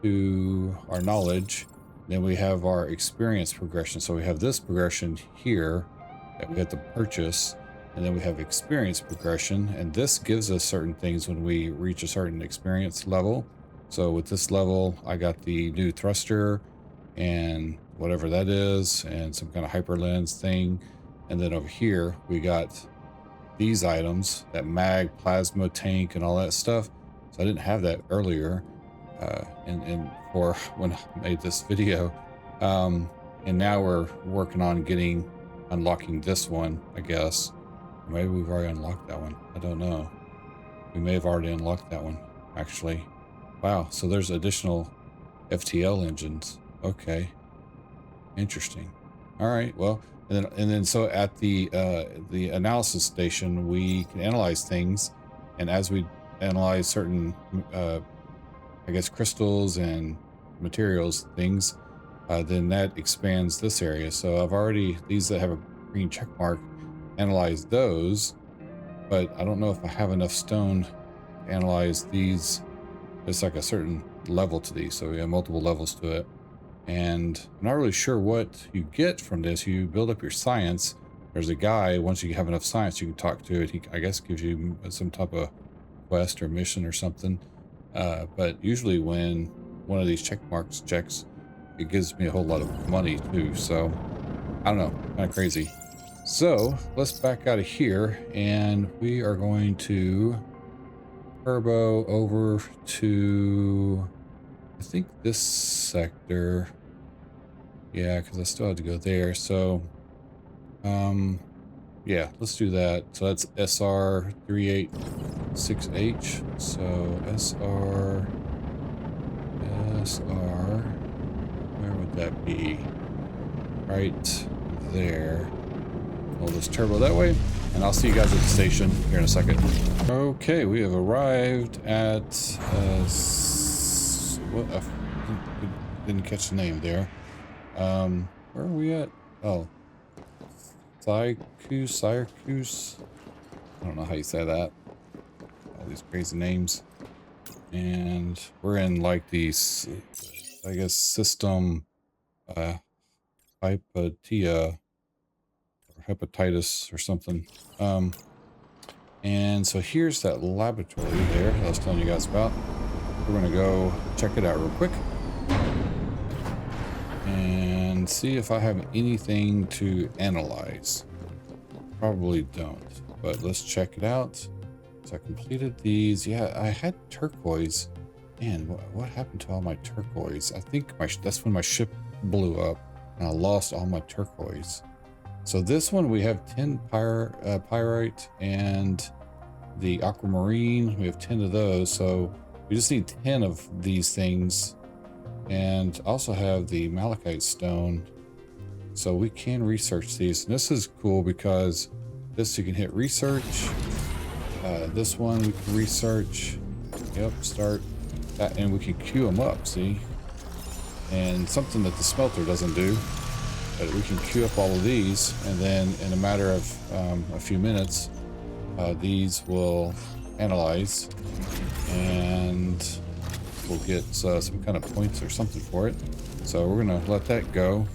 to our knowledge, then we have our experience progression. So we have this progression here that we have to purchase, and then we have experience progression, and this gives us certain things when we reach a certain experience level. So with this level, I got the new thruster and whatever that is, and some kind of hyper lens thing. And then over here, we got these items, that mag, plasma tank, and all that stuff. So I didn't have that earlier, and for when I made this video. And now we're working on unlocking this one, I guess. Maybe we've already unlocked that one. I don't know. We may have already unlocked that one, actually. Wow, so there's additional FTL engines. Okay. Interesting. All right, well, and then so at the analysis station, we can analyze things, and as we analyze certain I guess crystals and materials things, then that expands this area. So I've already, these that have a green check mark, analyzed those, but I don't know if I have enough stone to analyze these. It's like a certain level to these, so we have multiple levels to it, and I'm not really sure what you get from this. You build up your science. There's a guy, once you have enough science, you can talk to it. He, I guess, gives you some type of quest or mission or something. But usually when one of these check marks checks, it gives me a whole lot of money too. So I don't know, kind of crazy. So let's back out of here, and we are going to turbo over to, I think, this sector. Yeah, because I still have to go there. So yeah, let's do that. So that's SR386H. So SR, where would that be? Right there. We'll just turbo that way, and I'll see you guys at the station here in a second. Okay, we have arrived at what? I didn't catch the name there. Where are we at? Oh, Syracuse. I don't know how you say that. All these crazy names. And we're in like these, I guess, system Hypatia or hepatitis or something. And so here's that laboratory there that I was telling you guys about. We're gonna go check it out real quick and see if I have anything to analyze. Probably don't, but let's check it out. So I completed these. Yeah, I had turquoise. Man, what happened to all my turquoise? I think that's when my ship blew up and I lost all my turquoise. So this one we have 10 pyrite and the aquamarine. We have 10 of those. So we just need 10 of these things, and also have the malachite stone. So we can research these. And this is cool because this you can hit research. This one we can research. Yep, start that, and we can queue them up. See, and something that the smelter doesn't do. But we can queue up all of these, and then in a matter of a few minutes, these will analyze, and we'll get some kind of points or something for it. So we're gonna let that go.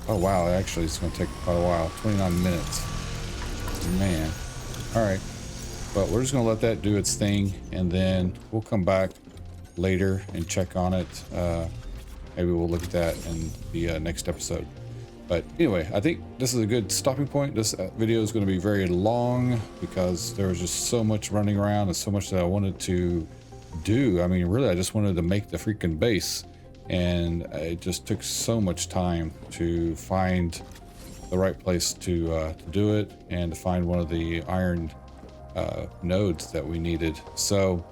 Oh wow, actually it's gonna take quite a while. 29 minutes. Man. All right, but we're just gonna let that do its thing, and then we'll come back later and check on it. Maybe we'll look at that in the next episode. But anyway, I think this is a good stopping point. This video is going to be very long because there was just so much running around and so much that I wanted to do. I mean, really, I just wanted to make the freaking base, and it just took so much time to find the right place to do it, and to find one of the iron nodes that we needed. So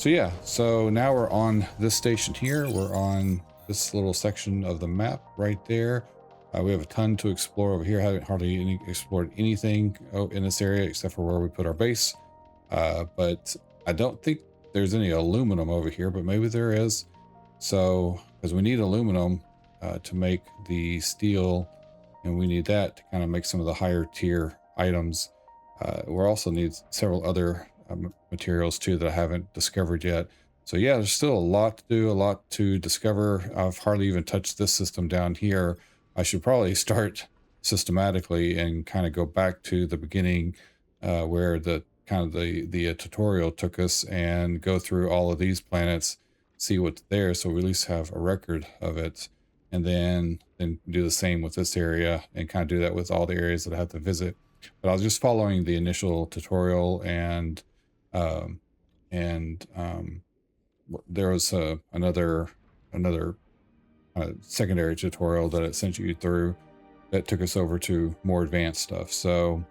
yeah, so now we're on this station here. We're on this little section of the map right there. We have a ton to explore over here. Haven't hardly explored anything in this area except for where we put our base. But I don't think there's any aluminum over here, but maybe there is. So, because we need aluminum to make the steel, and we need that to kind of make some of the higher tier items. We also need several other materials too that I haven't discovered yet. So yeah, there's still a lot to do, a lot to discover. I've hardly even touched this system down here. I should probably start systematically and kind of go back to the beginning where the tutorial took us, and go through all of these planets, see what's there, so we at least have a record of it, and then do the same with this area and kind of do that with all the areas that I have to visit. But I was just following the initial tutorial, and there was another secondary tutorial that it sent you through that took us over to more advanced stuff. So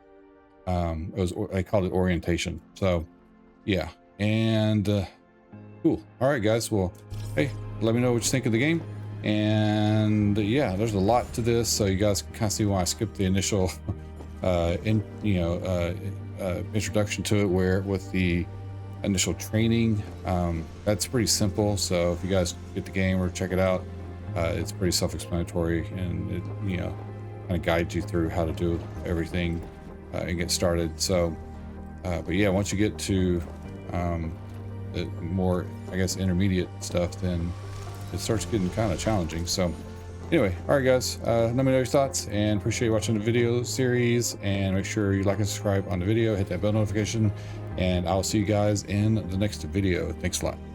I called it orientation. So yeah, and cool. All right, guys. Well, hey, let me know what you think of the game. And yeah, there's a lot to this, so you guys can kind of see why I skipped the initial introduction to it, where with the initial training, that's pretty simple. So if you guys get the game or check it out, it's pretty self-explanatory, and it kind of guides you through how to do everything and get started. So but yeah, once you get to the more, I guess, intermediate stuff, then it starts getting kind of challenging. So anyway, all right, guys, let me know your thoughts, and appreciate you watching the video series, and make sure you like and subscribe on the video, hit that bell notification, and I'll see you guys in the next video. Thanks a lot.